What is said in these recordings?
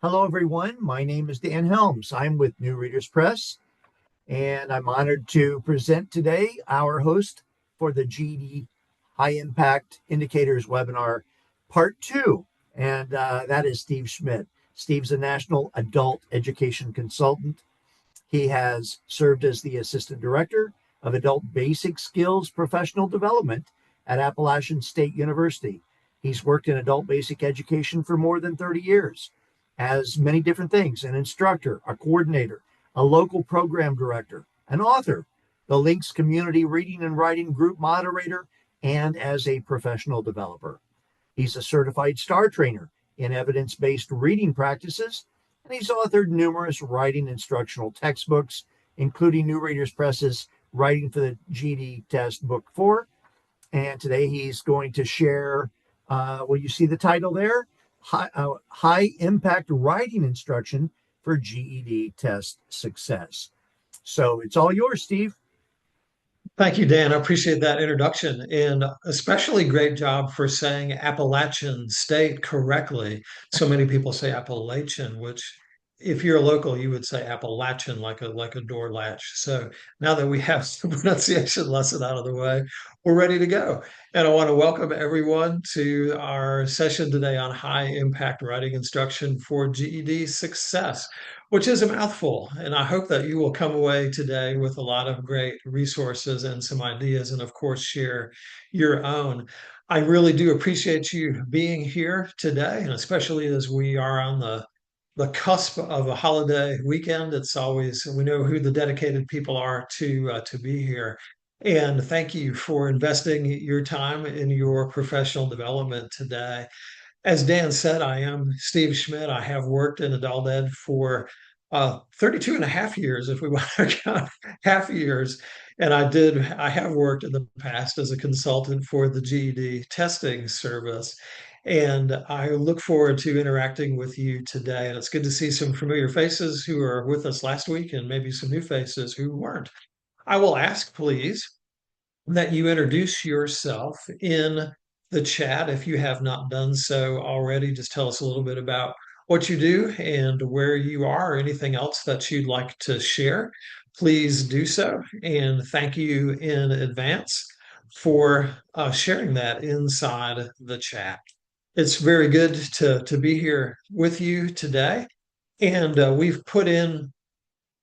Hello, everyone. My name is Dan Helms. I'm with New Readers Press, and I'm honored to present today our host for the GED High Impact Indicators webinar, part two. And that is Steve Schmidt. Steve's a national adult education consultant. He has served as the assistant director of adult basic skills professional development at Appalachian State University. He's worked in adult basic education for more than 30 years as many different things: an instructor, a coordinator, a local program director, an author, the Links Community Reading and Writing Group moderator, and as a professional developer. He's a certified STAR trainer in evidence based reading practices, and he's authored numerous writing instructional textbooks, including New Readers Press's Writing for the GED Test Book 4. And today he's going to share, you see the title there? High Impact Writing Instruction for GED Test Success. So it's all yours, Steve. Thank you, Dan. I appreciate that introduction and especially great job for saying Appalachian State correctly. So many people say Appalachian, which if you're a local, you would say Appalachian like a door latch. So now that we have the pronunciation lesson out of the way, we're ready to go. And I want to welcome everyone to our session today on high impact writing instruction for GED success, which is a mouthful. And I hope that you will come away today with a lot of great resources and some ideas, and of course, share your own. I really do appreciate you being here today, and especially as we are on the cusp of a holiday weekend. It's always, we know who the dedicated people are to be here. And thank you for investing your time in your professional development today. As Dan said, I am Steve Schmidt. I have worked in adult ed for 32 and a half years, if we want to count half years. And I have worked in the past as a consultant for the GED testing service. And I look forward to interacting with you today. And it's good to see some familiar faces who are with us last week and maybe some new faces who weren't. I will ask, please, that you introduce yourself in the chat. If you have not done so already, just tell us a little bit about what you do and where you are, or anything else that you'd like to share. Please do so. And thank you in advance for sharing that inside the chat. It's very good to be here with you today. And we've put in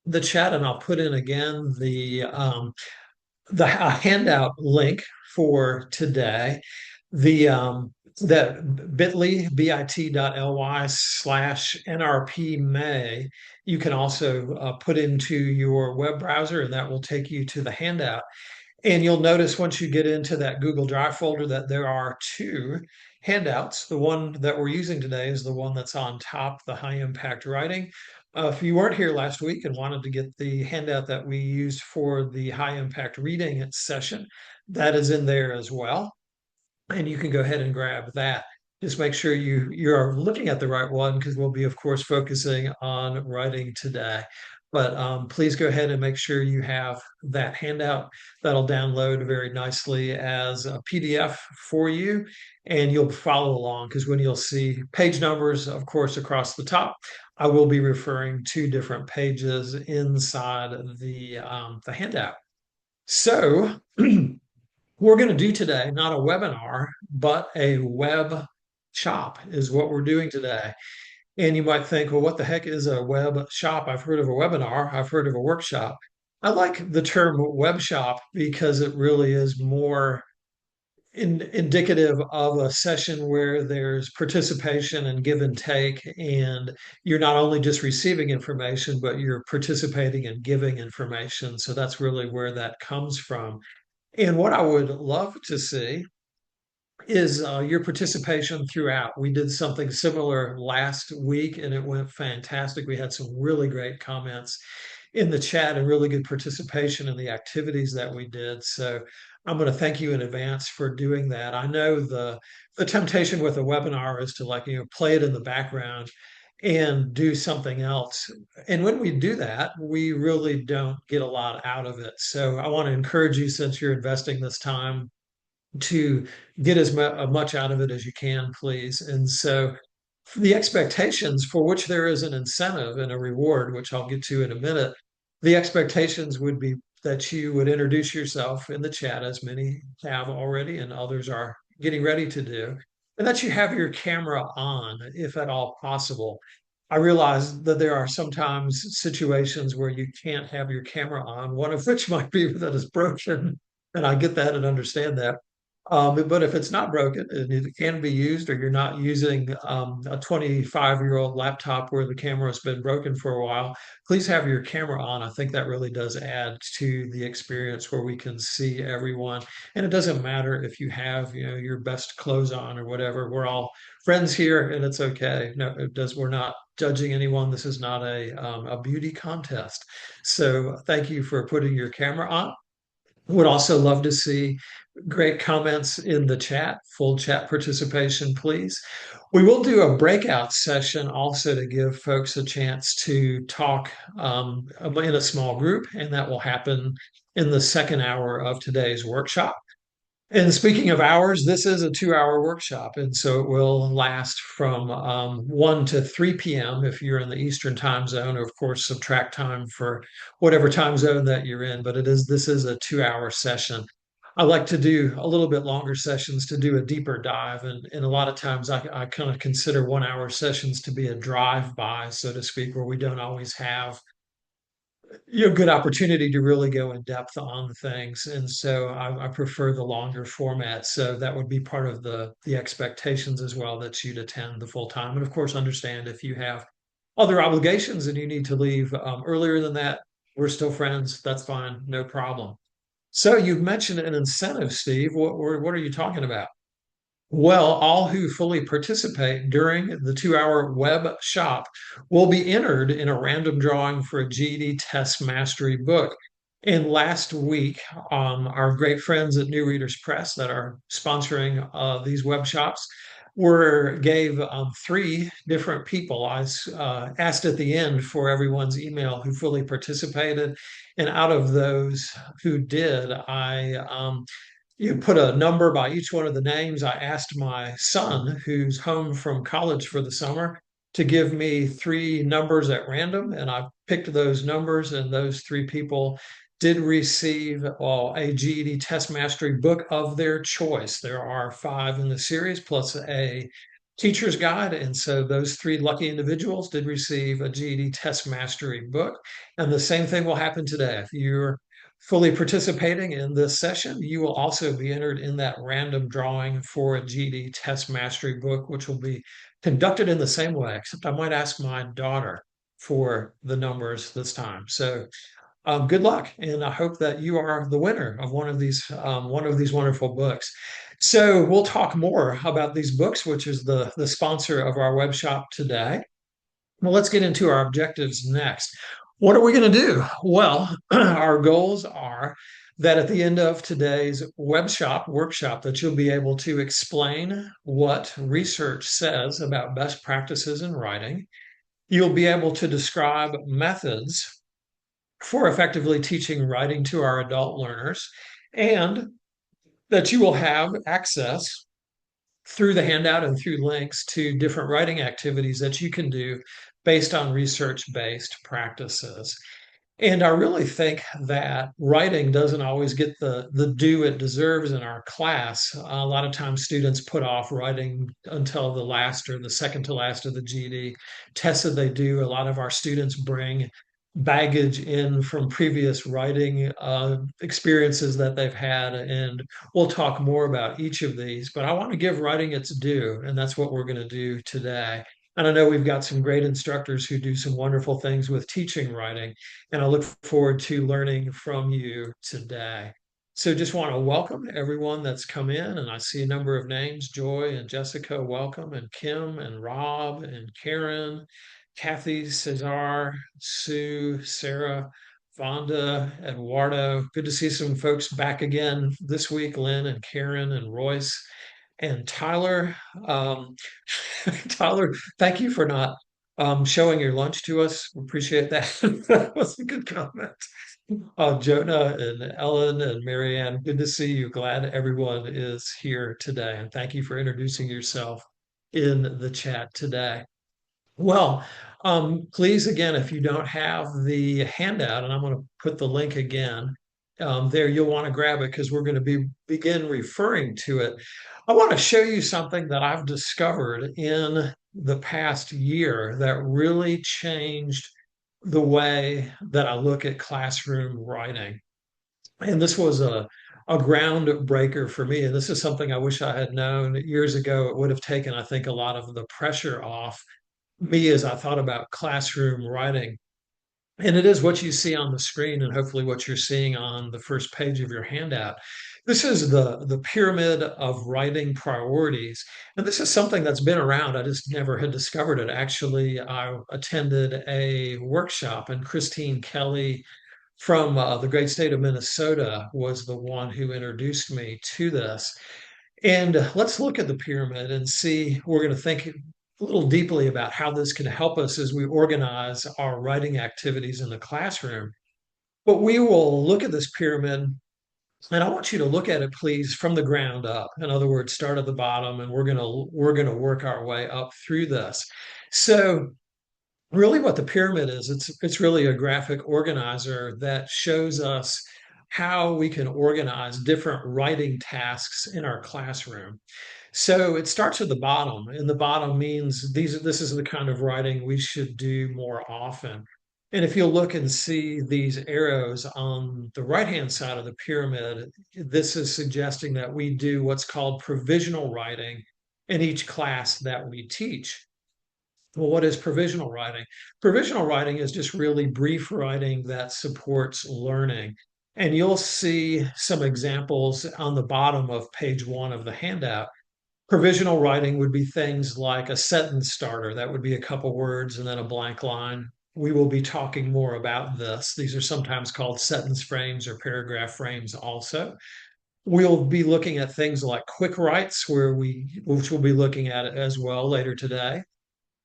the chat, and I'll put in again the handout link for today, the that bit.ly/NRP May. You can also put into your web browser, and that will take you to the handout. And you'll notice once you get into that Google Drive folder that there are two handouts. The one that we're using today is the one that's on top, the high impact writing. If you weren't here last week and wanted to get the handout that we used for the high impact reading session, that is in there as well. And you can go ahead and grab that. Just make sure you're looking at the right one, because we'll be, of course, focusing on writing today. But please go ahead and make sure you have that handout. That'll download very nicely as a PDF for you, and you'll follow along, because when you'll see page numbers, of course, across the top, I will be referring to different pages inside the handout. So we're going to do today not a webinar, but a web shop is what we're doing today. And you might think, well, what the heck is a web shop? I've heard of a webinar, I've heard of a workshop. I like the term web shop because it really is more indicative of a session where there's participation and give and take, and you're not only just receiving information, but you're participating and giving information. So that's really where that comes from. And what I would love to see is your participation throughout. We did something similar last week and it went fantastic. We had some really great comments in the chat and really good participation in the activities that we did. So I'm going to thank you in advance for doing that. I know the temptation with a webinar is to, like, play it in the background and do something else. And when we do that, we really don't get a lot out of it. So I want to encourage you, since you're investing this time, to get as much out of it as you can, please. And so the expectations for which there is an incentive and a reward, which I'll get to in a minute, the expectations would be that you would introduce yourself in the chat, as many have already, and others are getting ready to do, and that you have your camera on, if at all possible. I realize that there are sometimes situations where you can't have your camera on, one of which might be that it's broken, and I get that and understand that. But if it's not broken and it can be used, or you're not using a 25-year-old laptop where the camera has been broken for a while, please have your camera on. I think that really does add to the experience where we can see everyone. And it doesn't matter if you have, your best clothes on or whatever. We're all friends here, and it's okay. No, it does. We're not judging anyone. This is not a beauty contest. So thank you for putting your camera on. Would also love to see great comments in the chat, full chat participation, please. We will do a breakout session also to give folks a chance to talk in a small group, and that will happen in the second hour of today's workshop. And speaking of hours, this is a 2 hour workshop. And so it will last from 1 to 3 p.m. if you're in the Eastern time zone, or of course, subtract time for whatever time zone that you're in. But this is a 2 hour session. I like to do a little bit longer sessions to do a deeper dive. And a lot of times I kind of consider 1 hour sessions to be a drive-by, so to speak, where we don't always have good opportunity to really go in depth on things. And so I prefer the longer format. So that would be part of the expectations as well, that you'd attend the full time. And of course, understand if you have other obligations and you need to leave earlier than that, we're still friends. That's fine. No problem. So you've mentioned an incentive, Steve. What are you talking about? Well, all who fully participate during the 2 hour web shop will be entered in a random drawing for a GED test mastery book. And last week, our great friends at New Readers Press that are sponsoring these web shops gave three different people. I asked at the end for everyone's email who fully participated, and out of those who did, you put a number by each one of the names. I asked my son, who's home from college for the summer, to give me three numbers at random, and I picked those numbers, and those three people did receive a GED test mastery book of their choice. There are five in the series, plus a teacher's guide. And so those three lucky individuals did receive a GED test mastery book. And the same thing will happen today. If you're fully participating in this session, you will also be entered in that random drawing for a GED test mastery book, which will be conducted in the same way, except I might ask my daughter for the numbers this time. So good luck, and I hope that you are the winner of one of these wonderful books. So we'll talk more about these books, which is the sponsor of our web shop today. Well, let's get into our objectives next. What are we going to do? Well, our goals are that at the end of today's workshop, that you'll be able to explain what research says about best practices in writing. You'll be able to describe methods for effectively teaching writing to our adult learners, and that you will have access through the handout and through links to different writing activities that you can do based on research-based practices. And I really think that writing doesn't always get the due it deserves in our class. A lot of times students put off writing until the last or the second to last of the GED tests that they do. A lot of our students bring baggage in from previous writing experiences that they've had, and we'll talk more about each of these. But I want to give writing its due, and that's what we're going to do today. And I know we've got some great instructors who do some wonderful things with teaching writing, and I look forward to learning from you today. So just want to welcome everyone that's come in, and I see a number of names: Joy and Jessica, welcome, and Kim and Rob and Karen, Kathy, Cesar, Sue, Sarah, Vonda, Eduardo. Good to see some folks back again this week: Lynn and Karen and Royce and Tyler. Tyler, thank you for not showing your lunch to us. Appreciate that. That was a good comment. Jonah and Ellen and Marianne, good to see you. Glad everyone is here today. And thank you for introducing yourself in the chat today. Well, please, again, if you don't have the handout, and I'm going to put the link again there, you'll want to grab it because we're going to begin referring to it. I want to show you something that I've discovered in the past year that really changed the way that I look at classroom writing. And this was a groundbreaker for me. And this is something I wish I had known years ago. It would have taken, I think, a lot of the pressure off me as I thought about classroom writing. And it is what you see on the screen and hopefully what you're seeing on the first page of your handout. This is the pyramid of writing priorities. And this is something that's been around. I just never had discovered it. Actually, I attended a workshop and Christine Kelly from the great state of Minnesota was the one who introduced me to this. And let's look at the pyramid and see, we're going to think a little deeply about how this can help us as we organize our writing activities in the classroom. But we will look at this pyramid, and I want you to look at it, please, from the ground up. In other words, start at the bottom, and we're going to work our way up through this. So really what the pyramid is, it's really a graphic organizer that shows us how we can organize different writing tasks in our classroom. So it starts at the bottom, and the bottom means this is the kind of writing we should do more often. And if you'll look and see these arrows on the right-hand side of the pyramid, this is suggesting that we do what's called provisional writing in each class that we teach. Well, what is provisional writing? Provisional writing is just really brief writing that supports learning. And you'll see some examples on the bottom of page 1 of the handout. Provisional writing would be things like a sentence starter. That would be a couple words and then a blank line. We will be talking more about this. These are sometimes called sentence frames or paragraph frames also. We'll be looking at things like quick writes, which we'll be looking at as well later today.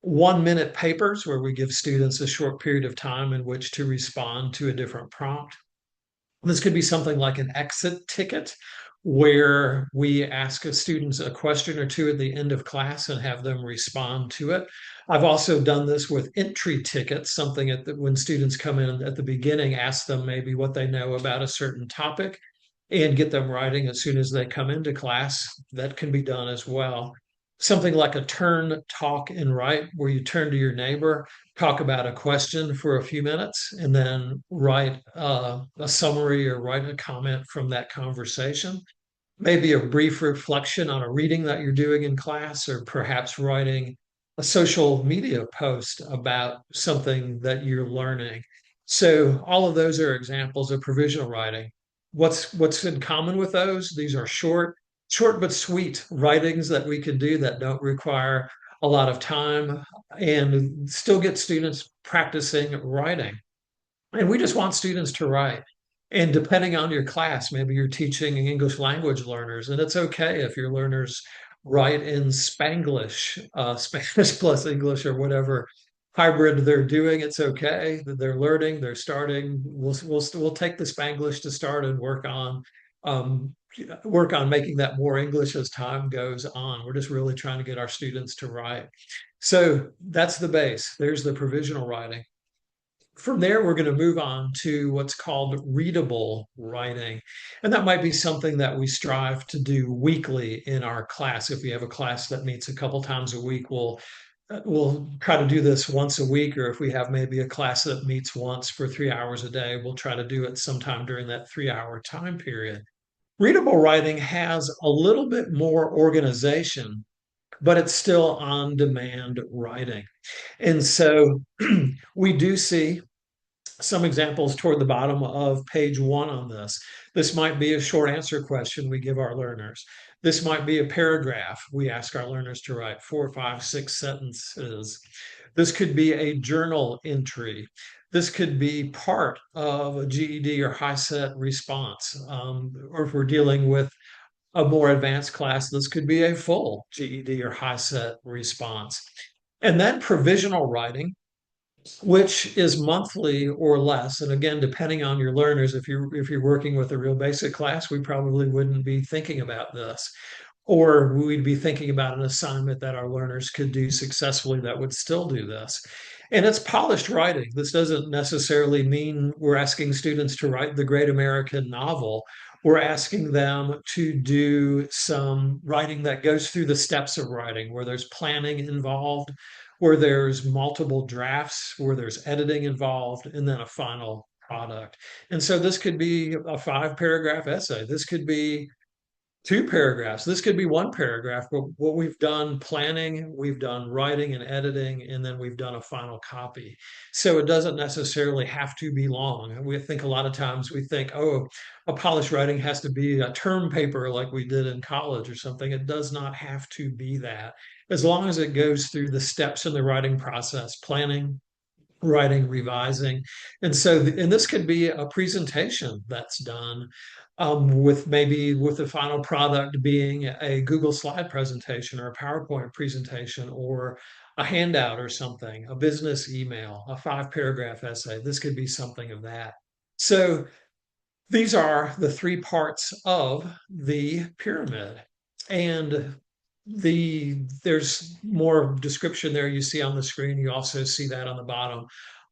1 minute papers, where we give students a short period of time in which to respond to a different prompt. This could be something like an exit ticket, where we ask students a question or two at the end of class and have them respond to it. I've also done this with entry tickets, something when students come in at the beginning, ask them maybe what they know about a certain topic and get them writing as soon as they come into class. That can be done as well. Something like a turn, talk, and write, where you turn to your neighbor, talk about a question for a few minutes, and then write a summary or write a comment from that conversation. Maybe a brief reflection on a reading that you're doing in class, or perhaps writing a social media post about something that you're learning. So all of those are examples of provisional writing. What's in common with those? These are short but sweet writings that we can do that don't require a lot of time and still get students practicing writing. And we just want students to write. And depending on your class, maybe you're teaching English language learners, and it's okay if your learners write in Spanglish, Spanish plus English, or whatever hybrid they're doing. It's okay that they're learning, they're starting. We'll take the Spanglish to start and um, work on making that more English as time goes on. We're just really trying to get our students to write. So that's the base. There's the provisional writing. From there, we're going to move on to what's called readable writing. And that might be something that we strive to do weekly in our class. If we have a class that meets a couple times a week, we'll try to do this once a week. Or if we have maybe a class that meets once for 3 hours a day, we'll try to do it sometime during that 3 hour time period. Readable writing has a little bit more organization, but it's still on demand writing. And so we do see some examples toward the bottom of page 1 on this. This might be a short answer question we give our learners. This might be a paragraph we ask our learners to write, 4, 5, 6 sentences. This could be a journal entry. This could be part of a GED or HiSET response. Or if we're dealing with a more advanced class, this could be a full GED or HiSET response. And then provisional writing, which is monthly or less. And again, depending on your learners, if you're working with a real basic class, we probably wouldn't be thinking about this. or we'd be thinking about an assignment that our learners could do successfully that would still do this. And it's polished writing. This doesn't necessarily mean we're asking students to write the great American novel. We're asking them to do some writing that goes through the steps of writing, where there's planning involved, where there's multiple drafts, where there's editing involved, and then a final product. And so this could be a 5 paragraph essay. This could be 2 paragraphs. This could be 1 paragraph, but what we've done planning, we've done writing and editing, and then we've done a final copy. So it doesn't necessarily have to be long. We think a lot of times we think, oh, a polished writing has to be a term paper like we did in college or something. It does not have to be that. As long as it goes through the steps in the writing process, planning, writing, revising. And so, and this could be a presentation that's done with maybe with the final product being a Google slide presentation or a PowerPoint presentation or a handout or something, a business email, a 5 paragraph essay. This could be something of that. So these are the 3 parts of the pyramid. And there's more description there you see on the screen. You also see that on the bottom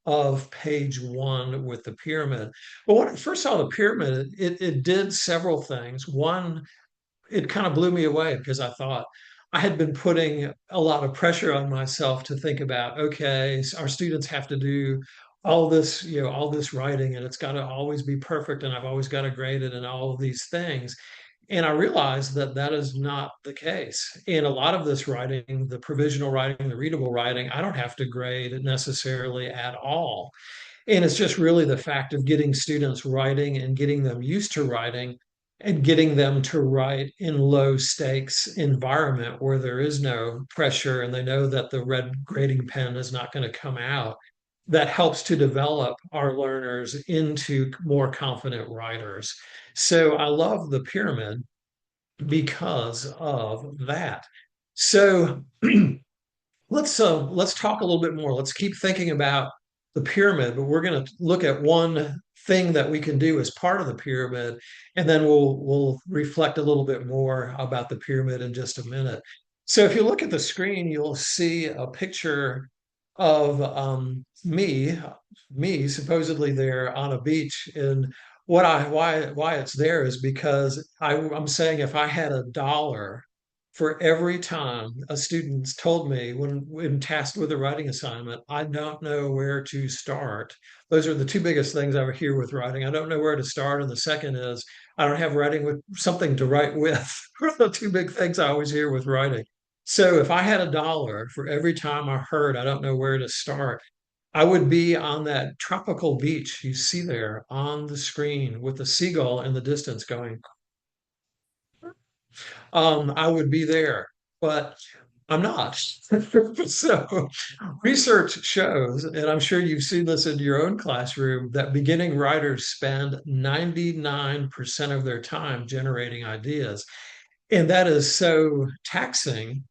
of page 1 with the pyramid. But when I first saw the pyramid, it did several things. One, it kind of blew me away because I thought I had been putting a lot of pressure on myself to think about, okay, our students have to do all this, all this writing, and it's got to always be perfect, and I've always got to grade it, and all of these things. And I realized that that is not the case. In a lot of this writing, the provisional writing, the readable writing, I don't have to grade necessarily at all. And it's just really the fact of getting students writing and getting them used to writing and getting them to write in low stakes environment where there is no pressure and they know that the red grading pen is not going to come out. That helps to develop our learners into more confident writers. So I love the pyramid because of that. So let's talk a little bit more. Let's keep thinking about the pyramid, but we're going to look at one thing that we can do as part of the pyramid, and then we'll reflect a little bit more about the pyramid in just a minute. So if you look at the screen, you'll see a picture of me supposedly there on a beach. And why it's there is because I'm saying if I had $1 for every time a student's told me when tasked with a writing assignment, I don't know where to start. Those are the 2 biggest things I hear with writing. I don't know where to start. And the second is I don't have writing with something to write with. Are the 2 big things I always hear with writing. So if I had $1 for every time I heard I don't know where to start, I would be on that tropical beach you see there on the screen with the seagull in the distance going, I would be there, but I'm not. So research shows, and I'm sure you've seen this in your own classroom, that beginning writers spend 99% of their time generating ideas. And that is so taxing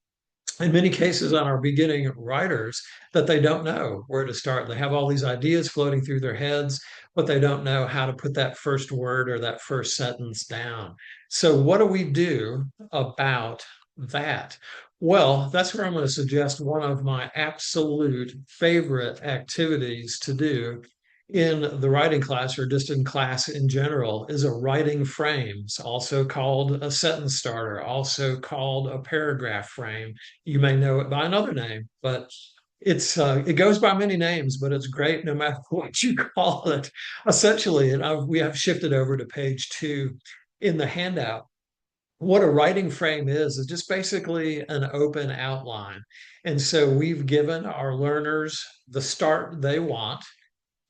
in many cases on our beginning writers that they don't know where to start. They have all these ideas floating through their heads, but they don't know how to put that first word or that first sentence down. So, what do we do about that? Well, that's where I'm going to suggest one of my absolute favorite activities to do in the writing class or just in class in general is a writing frames, also called a sentence starter, also called a paragraph frame. You may know it by another name, but it goes by many names, but it's great no matter what you call it. Essentially, and we have shifted over to page 2 in the handout. What a writing frame is just basically an open outline. And so we've given our learners the start they want,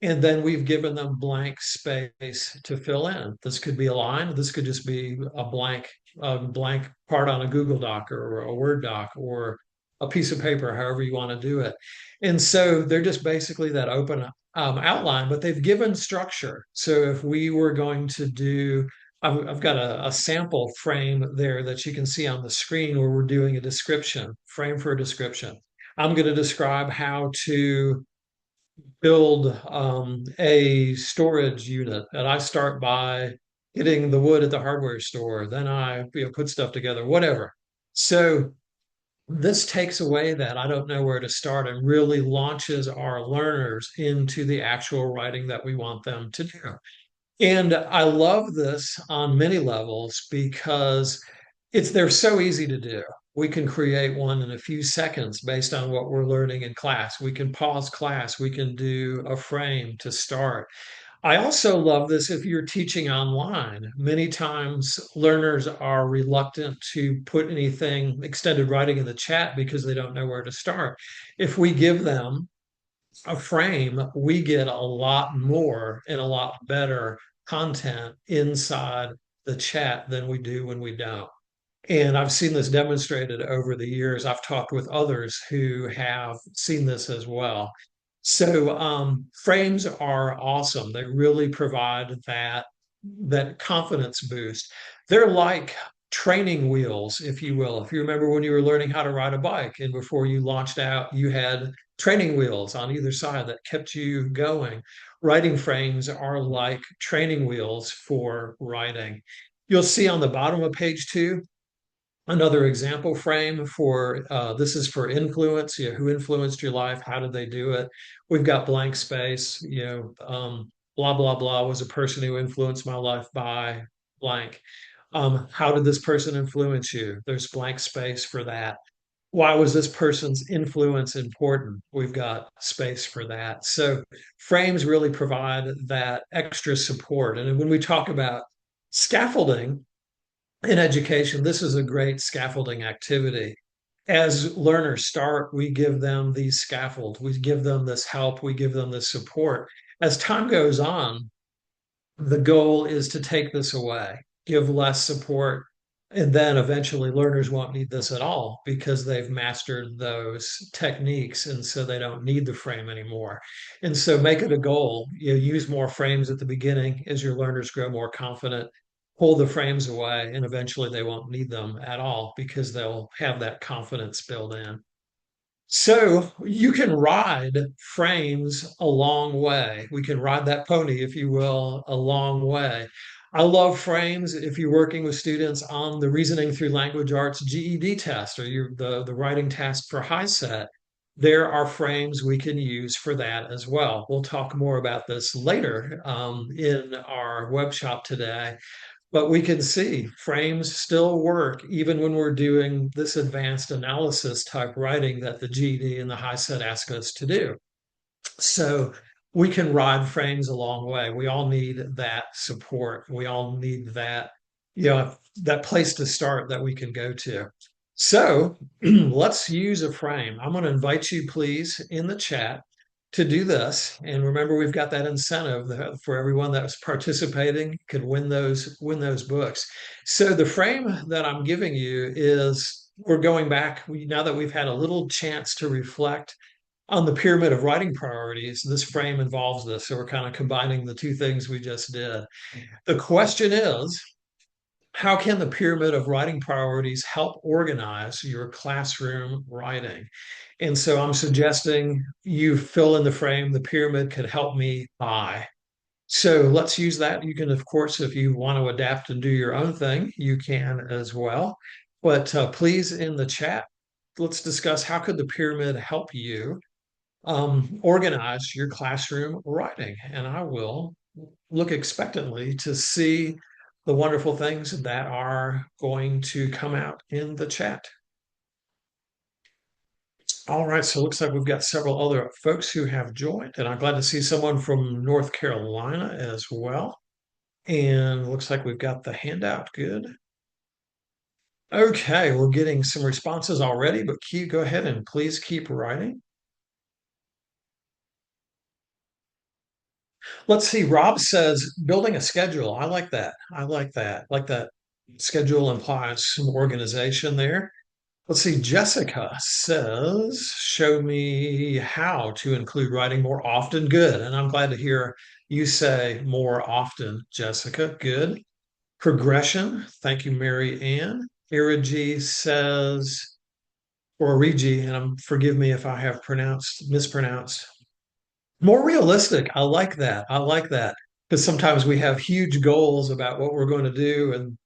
and then we've given them blank space to fill in. This could be a line. This could just be a blank part on a Google Doc or a Word doc or a piece of paper, however you want to do it. And so they're just basically that open outline, but they've given structure. So if we were going to do, I've got a sample frame there that you can see on the screen where we're doing a description, frame for a description. I'm going to describe how to build a storage unit, and I start by getting the wood at the hardware store. Then I put stuff together, whatever. So this takes away that I don't know where to start and really launches our learners into the actual writing that we want them to do. And I love this on many levels because they're so easy to do. We can create one in a few seconds based on what we're learning in class. We can pause class. We can do a frame to start. I also love this if you're teaching online. Many times learners are reluctant to put anything extended writing in the chat because they don't know where to start. If we give them a frame, we get a lot more and a lot better content inside the chat than we do when we don't. And I've seen this demonstrated over the years. I've talked with others who have seen this as well. So frames are awesome. They really provide that confidence boost. They're like training wheels, if you will. If you remember when you were learning how to ride a bike and before you launched out, you had training wheels on either side that kept you going. Writing frames are like training wheels for writing. You'll see on the bottom of page 2 another example frame for this is for influence. Who influenced your life? How did they do it? We've got blank space. Blah blah blah was a person who influenced my life by blank. How did this person influence you? There's blank space for that. Why was this person's influence important? We've got space for that. So frames really provide that extra support. And when we talk about scaffolding, in education, this is a great scaffolding activity. As learners start, we give them these scaffold, we give them this help, we give them this support. As time goes on, the goal is to take this away, give less support, and then eventually learners won't need this at all because they've mastered those techniques. And so they don't need the frame anymore. And so make it a goal. Use more frames at the beginning as your learners grow more confident. Pull the frames away, and eventually they won't need them at all because they'll have that confidence built in. So you can ride frames a long way. We can ride that pony, if you will, a long way. I love frames if you're working with students on the Reasoning Through Language Arts GED test or the writing task for high set. There are frames we can use for that as well. We'll talk more about this later in our web shop today. But we can see frames still work even when we're doing this advanced analysis type writing that the GD and the high set ask us to do. So we can ride frames a long way. We all need that support. We all need that place to start that we can go to. So let's use a frame. I'm going to invite you, please, in the chat to do this. And remember, we've got that incentive for everyone that was participating could win those books. So the frame that I'm giving you is we're going back now that we've had a little chance to reflect on the pyramid of writing priorities. This frame involves this. So we're kind of combining the two things we just did. The question is, how can the pyramid of writing priorities help organize your classroom writing? And so I'm suggesting you fill in the frame. The pyramid could help me by. So let's use that. You can, of course, if you want to adapt and do your own thing, you can as well. But please, in the chat, let's discuss how could the pyramid help you organize your classroom writing. And I will look expectantly to see the wonderful things that are going to come out in the chat. All right, so it looks like we've got several other folks who have joined, and I'm glad to see someone from North Carolina as well. And it looks like we've got the handout. Good. Okay, we're getting some responses already, but go ahead and please keep writing. Let's see. Rob says building a schedule. I like that. I like that. Like that schedule implies some organization there. Let's see. Jessica says, show me how to include writing more often. Good. And I'm glad to hear you say more often, Jessica. Good. Progression. Thank you, Mary Ann. Irigi says, or Regi, and forgive me if I have mispronounced. More realistic. I like that. I like that. Because sometimes we have huge goals about what we're going to do, and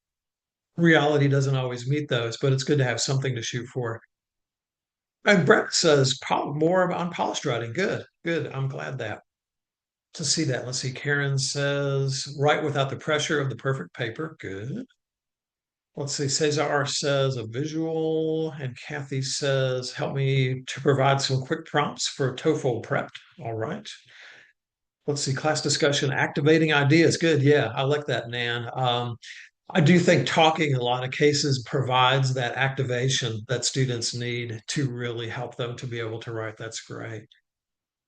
reality doesn't always meet those, but it's good to have something to shoot for. And Brett says more on polished writing. Good, good. I'm glad to see that. Let's see. Karen says write without the pressure of the perfect paper. Good. Let's see. Cesar says a visual, and Kathy says help me to provide some quick prompts for TOEFL prepped. All right. Let's see. Class discussion, activating ideas. Good. Yeah, I like that, Nan. I do think talking in a lot of cases provides that activation that students need to really help them to be able to write. That's great.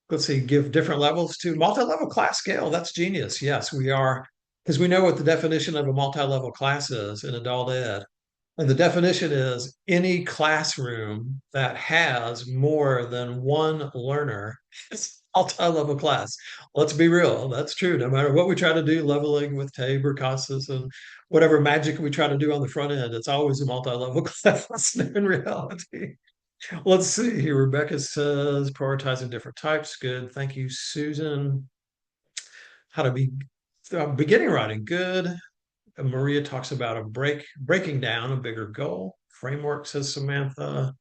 Let's see, give different levels to multi-level class scale. That's genius. Yes, we are, because we know what the definition of a multi-level class is in adult ed. And the definition is any classroom that has more than one learner is multi-level class. Let's be real, that's true. No matter what we try to do, leveling with Tabor, Casas, and whatever magic we try to do on the front end, it's always a multi-level class in reality. Let's see here. Rebecca says prioritizing different types. Good. Thank you, Susan. How to be beginning writing. Good. Maria talks about breaking down a bigger goal. Framework, says Samantha.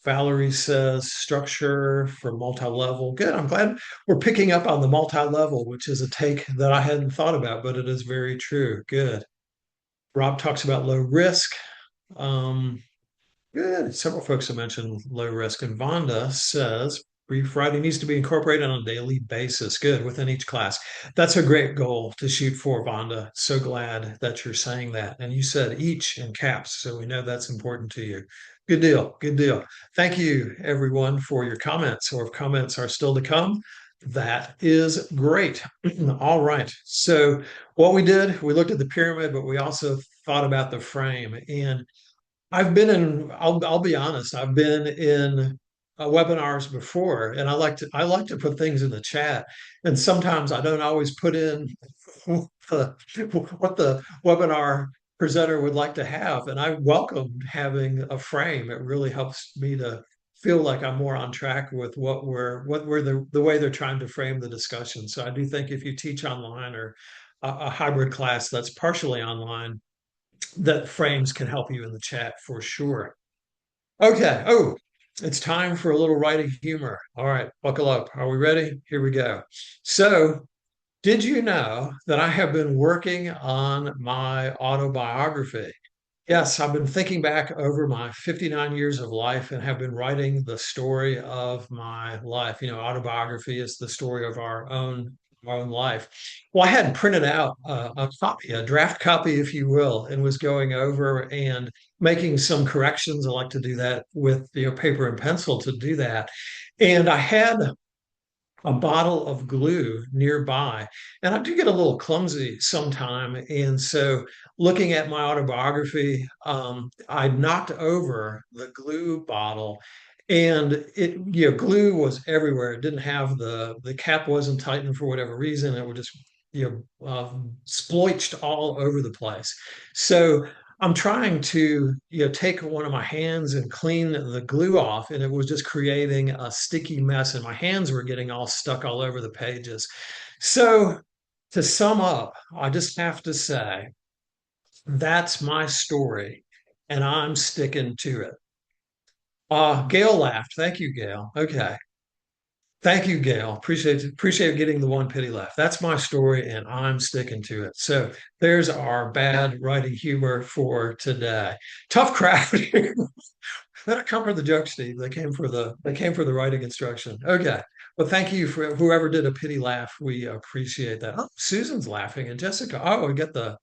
Valerie says structure for multi-level. Good. I'm glad we're picking up on the multi-level, which is a take that I hadn't thought about, but it is very true. Good. Rob talks about low risk. Um, Good. Several folks have mentioned low risk, and Vonda says brief writing needs to be incorporated on a daily basis. Good, within each class. That's a great goal to shoot for, Vonda. So glad that you're saying that. And you said each in caps, so we know that's important to you. Good deal. Good deal. Thank you, everyone, for your comments, or if comments are still to come. That is great. All right. So, what we did, we looked at the pyramid, but we also thought about the frame. And I'll be honest, I've been in webinars before, and I like to put things in the chat. And sometimes I don't always put in what the webinar presenter would like to have. And I welcome having a frame. It really helps me to feel like I'm more on track with what we're the way they're trying to frame the discussion. So I do think if you teach online or a hybrid class that's partially online, that frames can help you in the chat for sure. Okay. Oh, it's time for a little writing humor. All right, buckle up. Are we ready? Here we go. So, did you know that I have been working on my autobiography? Yes, I've been thinking back over my 59 years of life and have been writing the story of my life. You know, autobiography is the story of our own life. Well, I had printed out a copy, a draft copy, if you will, and was going over and making some corrections. I like to do that with paper and pencil to do that. And I had a bottle of glue nearby. And I do get a little clumsy sometime. And so, looking at my autobiography, I knocked over the glue bottle. And glue was everywhere. It didn't have the cap wasn't tightened for whatever reason. It would just, sploiched all over the place. So I'm trying to, take one of my hands and clean the glue off, and it was just creating a sticky mess, and my hands were getting all stuck all over the pages. So to sum up, I just have to say that's my story, and I'm sticking to it. Gail laughed. Thank you, Gail. Okay. Thank you, Gail. Appreciate getting the one pity laugh. That's my story, and I'm sticking to it. So there's our bad writing humor for today. Tough crowd. That come for the joke, Steve. They came for the writing instruction. Okay. Well, thank you for whoever did a pity laugh. We appreciate that. Oh, Susan's laughing, and Jessica. Oh, we get the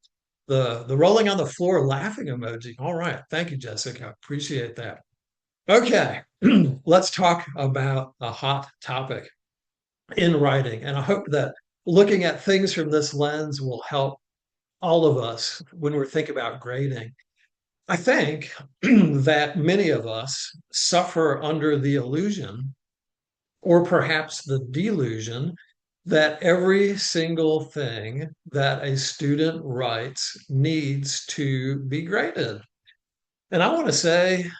rolling on the floor laughing emoji. All right. Thank you, Jessica. Appreciate that. Okay, let's talk about a hot topic in writing. And I hope that looking at things from this lens will help all of us when we're thinking about grading. I think that many of us suffer under the illusion, or perhaps the delusion, that every single thing that a student writes needs to be graded. And I want to say,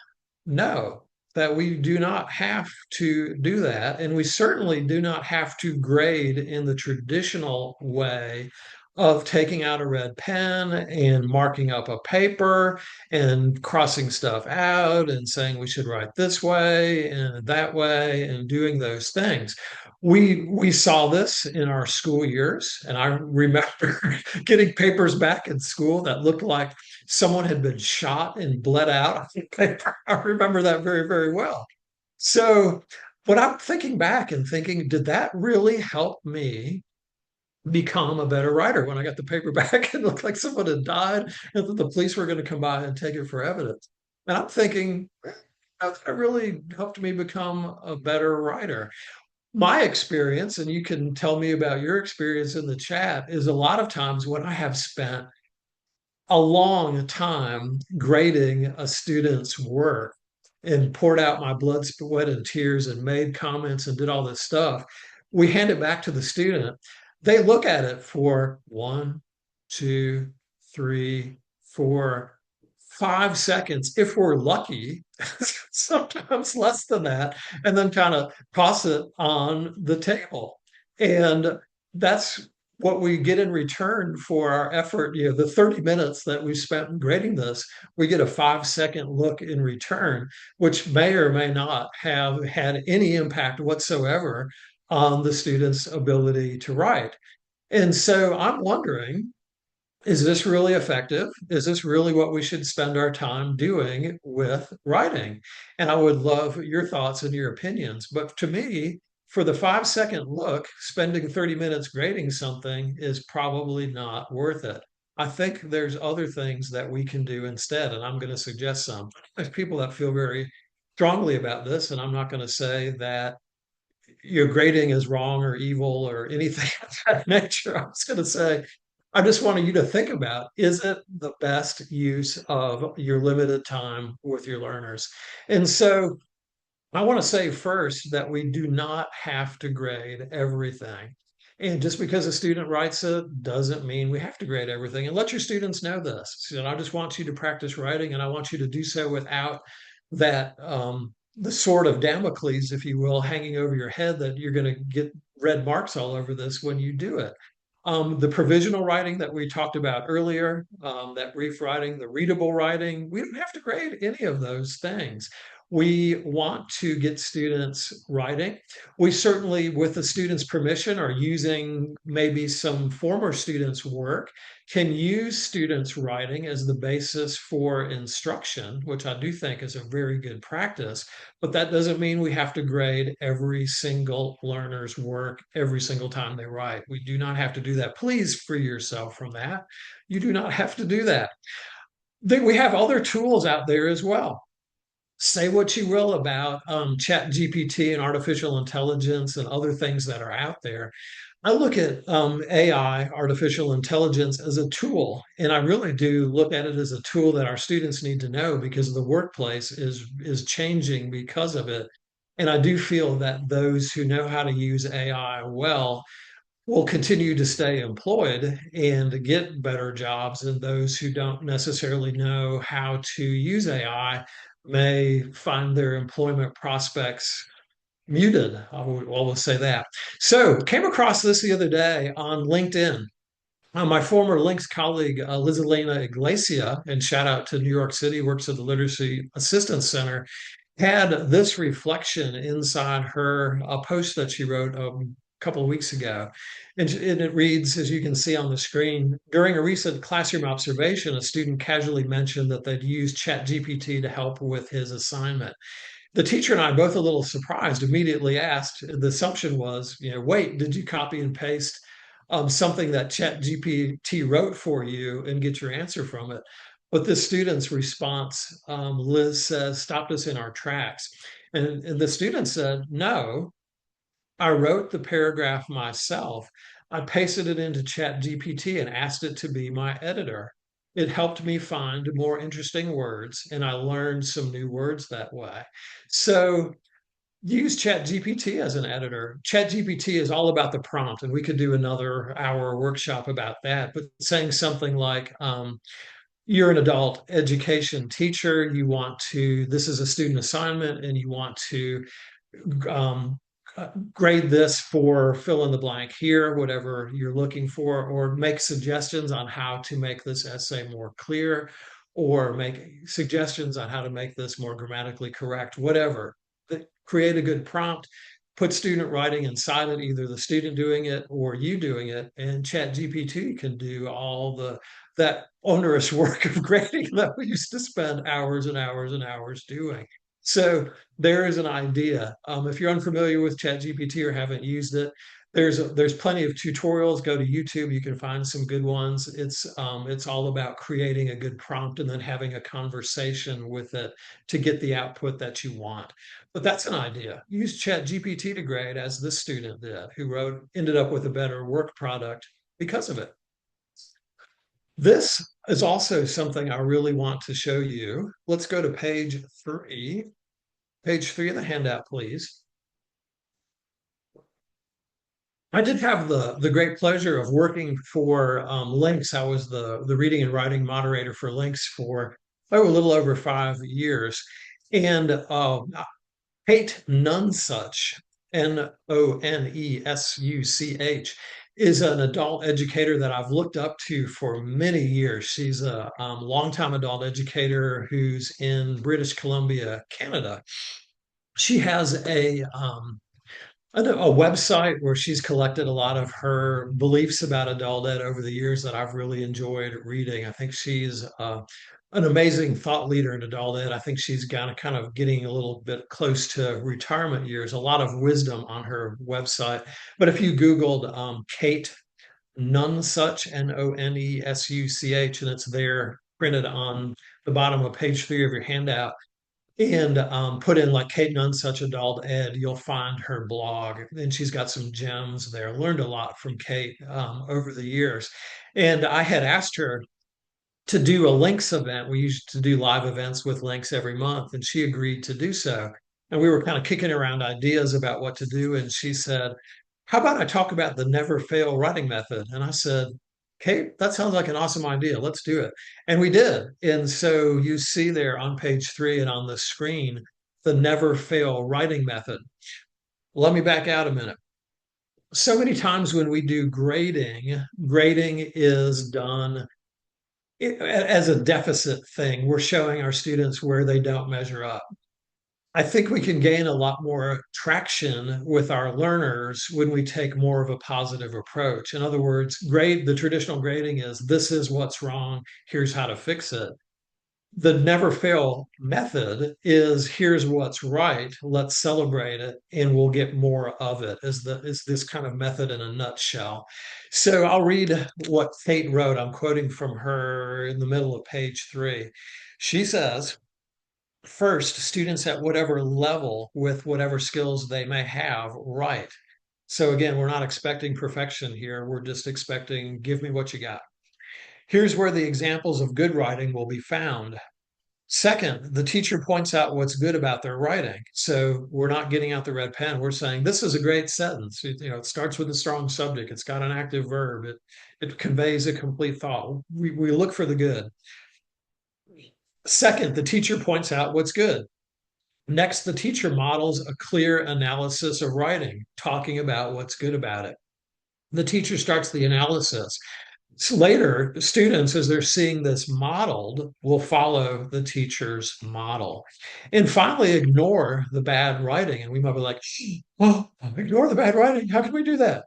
no, that we do not have to do that. And we certainly do not have to grade in the traditional way of taking out a red pen and marking up a paper and crossing stuff out and saying we should write this way and that way and doing those things. We saw this in our school years, and I remember getting papers back in school that looked like someone had been shot and bled out on the paper. I remember that very, very well. So when I'm thinking back and thinking, did that really help me become a better writer when I got the paper back and it looked like someone had died and that the police were going to come by and take it for evidence? And I'm thinking, that really helped me become a better writer. My experience, and you can tell me about your experience in the chat, is a lot of times when I have spent a long time grading a student's work and poured out my blood, sweat, and tears and made comments and did all this stuff. We hand it back to the student. They look at it for 1, 2, 3, 4, 5 seconds if we're lucky, sometimes less than that, and then kind of toss it on the table. And that's what we get in return for our effort. The 30 minutes that we spent grading this, we get a 5 second look in return, which may or may not have had any impact whatsoever on the student's ability to write. And so I'm wondering, is this really effective? Is this really what we should spend our time doing with writing? And I would love your thoughts and your opinions. But to me, for the 5 second look, spending 30 minutes grading something is probably not worth it. I think there's other things that we can do instead, and I'm going to suggest some. There's people that feel very strongly about this, and I'm not going to say that your grading is wrong or evil or anything of that nature. I was going to say, I just wanted you to think about, is it the best use of your limited time with your learners? And so I want to say first that we do not have to grade everything. And just because a student writes it doesn't mean we have to grade everything. And let your students know this. So I just want you to practice writing, and I want you to do so without that the sword of Damocles, if you will, hanging over your head that you're going to get red marks all over this when you do it. The provisional writing that we talked about earlier, that brief writing, the readable writing, we don't have to grade any of those things. We want to get students writing. We certainly, with the student's permission or using maybe some former students' work, can use students' writing as the basis for instruction, which I do think is a very good practice. But that doesn't mean we have to grade every single learner's work every single time they write. We do not have to do that. Please free yourself from that. You do not have to do that. We have other tools out there as well. Say what you will about chat GPT and artificial intelligence and other things that are out there. I look at AI, artificial intelligence, as a tool, and I really do look at it as a tool that our students need to know because the workplace is changing because of it. And I do feel that those who know how to use AI well will continue to stay employed and get better jobs, and those who don't necessarily know how to use AI may find their employment prospects muted. I will always say that. So, came across this the other day on LinkedIn. My former Links colleague, Liz Elena Iglesia, and shout out to New York City, works at the Literacy Assistance Center, had this reflection inside her post that she wrote a couple of weeks ago. And it reads, as you can see on the screen, during a recent classroom observation, a student casually mentioned that they'd used ChatGPT to help with his assignment. The teacher and I, both a little surprised, immediately asked. The assumption was, wait, did you copy and paste something that ChatGPT wrote for you and get your answer from it? But the student's response, Liz says, stopped us in our tracks. And the student said, no, I wrote the paragraph myself. I pasted it into ChatGPT and asked it to be my editor. It helped me find more interesting words, and I learned some new words that way. So use ChatGPT as an editor. ChatGPT is all about the prompt, and we could do another hour workshop about that. But saying something like, you're an adult education teacher, this is a student assignment, and you want to um, grade this for fill in the blank here, whatever you're looking for, or make suggestions on how to make this essay more clear, or make suggestions on how to make this more grammatically correct, whatever. Create a good prompt, put student writing inside it, either the student doing it or you doing it, and ChatGPT can do all that onerous work of grading that we used to spend hours and hours and hours doing. So there is an idea. If you're unfamiliar with ChatGPT or haven't used it, there's plenty of tutorials. Go to YouTube, you can find some good ones. It's all about creating a good prompt and then having a conversation with it to get the output that you want. But that's an idea. Use ChatGPT to grade, as this student did, who ended up with a better work product because of it. This is also something I really want to show you. Let's go to page 3. Page 3 of the handout, please. I did have the great pleasure of working for Links. I was the reading and writing moderator for Links for a little over 5 years. And Kate Nonsuch, Nonesuch, is an adult educator that I've looked up to for many years. She's a longtime adult educator who's in British Columbia, Canada. She has a website where she's collected a lot of her beliefs about adult ed over the years that I've really enjoyed reading. I think she's an amazing thought leader in adult ed. I think she's kind of getting a little bit close to retirement years. A lot of wisdom on her website. But if you Googled Kate Nonsuch, Nonesuch, and it's there printed on the bottom of page 3 of your handout, and put in like Kate Nonsuch Adult Ed, you'll find her blog, and she's got some gems there. Learned a lot from Kate over the years, and I had asked her to do a Links event. We used to do live events with Links every month, and she agreed to do so. And we were kind of kicking around ideas about what to do, and she said, "How about I talk about the never fail writing method?" And I said, "Kate, that sounds like an awesome idea. Let's do it." And we did. And so you see there on page 3 and on the screen the never fail writing method. Let me back out a minute. So many times when we do grading is done as a deficit thing. We're showing our students where they don't measure up. I think we can gain a lot more traction with our learners when we take more of a positive approach. In other words, the traditional grading is this is what's wrong, here's how to fix it. The never fail method is here's what's right, let's celebrate it, and we'll get more of it, is this kind of method in a nutshell. So I'll read what Kate wrote. I'm quoting from her in the middle of page 3. She says, "First, students at whatever level with whatever skills they may have, write." So again, we're not expecting perfection here. We're just expecting, give me what you got. "Here's where the examples of good writing will be found. Second, the teacher points out what's good about their writing." So we're not getting out the red pen. We're saying this is a great sentence. It starts with a strong subject. It's got an active verb. It conveys a complete thought. We look for the good. Second, the teacher points out what's good. Next, the teacher models a clear analysis of writing, talking about what's good about it. The teacher starts the analysis. So later, the students, as they're seeing this modeled, will follow the teacher's model. And finally, ignore the bad writing. And we might be like, "Oh, ignore the bad writing. How can we do that?"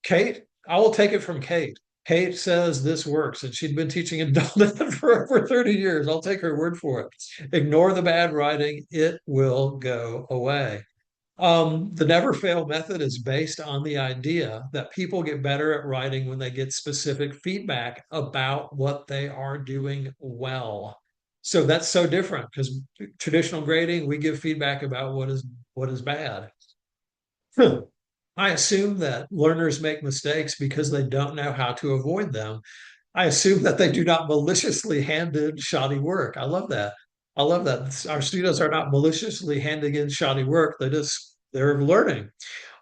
Kate, I will take it from Kate. Kate says this works, and she'd been teaching adult ed for over 30 years. I'll take her word for it. Ignore the bad writing, it will go away. The never fail method is based on the idea that people get better at writing when they get specific feedback about what they are doing well. So that's so different because traditional grading, we give feedback about what is bad. I assume that learners make mistakes because they don't know how to avoid them. I assume that they do not maliciously hand in shoddy work. I love that. I love that. Our students are not maliciously handing in shoddy work. They're learning.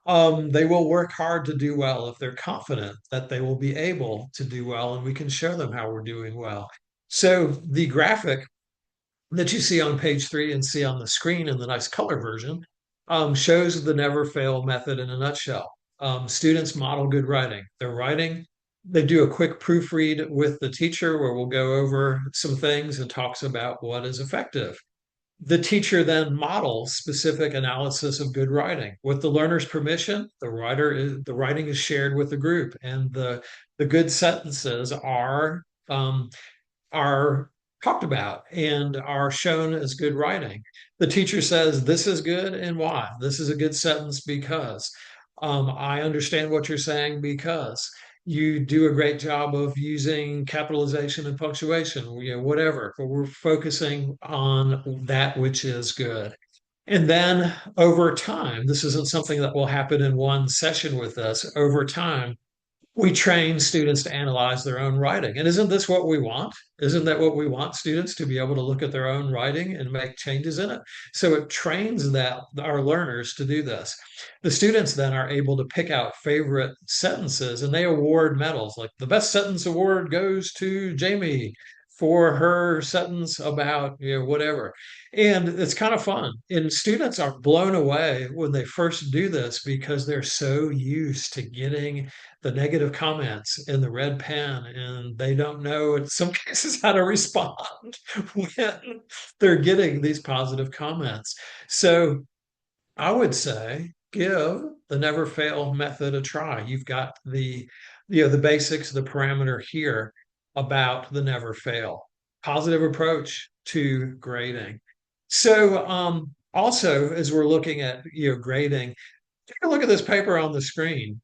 They will work hard to do well if they're confident that they will be able to do well, and we can show them how we're doing well. So the graphic that you see on page 3 and see on the screen in the nice color version shows the never fail method in a nutshell. Students model good writing. They're writing, they do a quick proofread with the teacher where we'll go over some things and talks about what is effective. The teacher then models specific analysis of good writing. With the learner's permission, the writing is shared with the group, and the good sentences um, are talked about and are shown as good writing. The teacher says, "This is good and why. This is a good sentence because I understand what you're saying because you do a great job of using capitalization and punctuation, whatever. But we're focusing on that which is good." And then over time, this isn't something that will happen in one session with us. Over time, we train students to analyze their own writing. And isn't this what we want? Isn't that what we want students to be able to look at their own writing and make changes in it? So it trains that our learners to do this. The students then are able to pick out favorite sentences and they award medals. Like the best sentence award goes to Jamie for her sentence about whatever. And it's kind of fun. And students are blown away when they first do this because they're so used to getting the negative comments in the red pen, and they don't know in some cases how to respond when they're getting these positive comments. So I would say give the never fail method a try. You've got the basics, the parameter here about the never fail. Positive approach to grading. So also as we're looking at grading, take a look at this paper on the screen.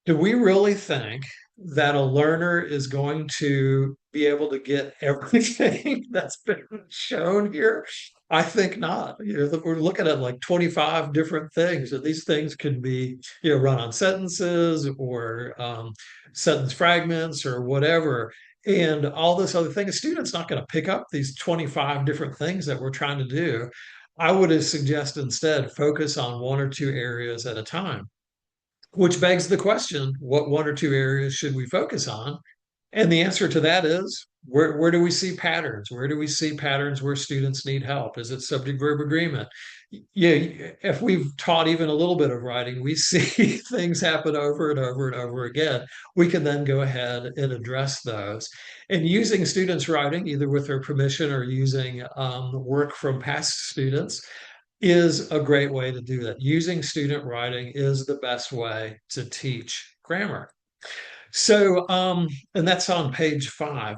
Do we really think that a learner is going to be able to get everything that's been shown here? I think not. We're looking at like 25 different things, and these things can be, run on sentences or sentence fragments or whatever. And all this other thing, a student's not going to pick up these 25 different things that we're trying to do. I would suggest instead focus on one or two areas at a time, which begs the question, what one or two areas should we focus on? And the answer to that is, where do we see patterns? Where do we see patterns where students need help? Is it subject verb agreement? Yeah, if we've taught even a little bit of writing, we see things happen over and over and over again. We can then go ahead and address those. And using students' writing, either with their permission or using work from past students, is a great way to do that. Using student writing is the best way to teach grammar. So, and that's on page 5.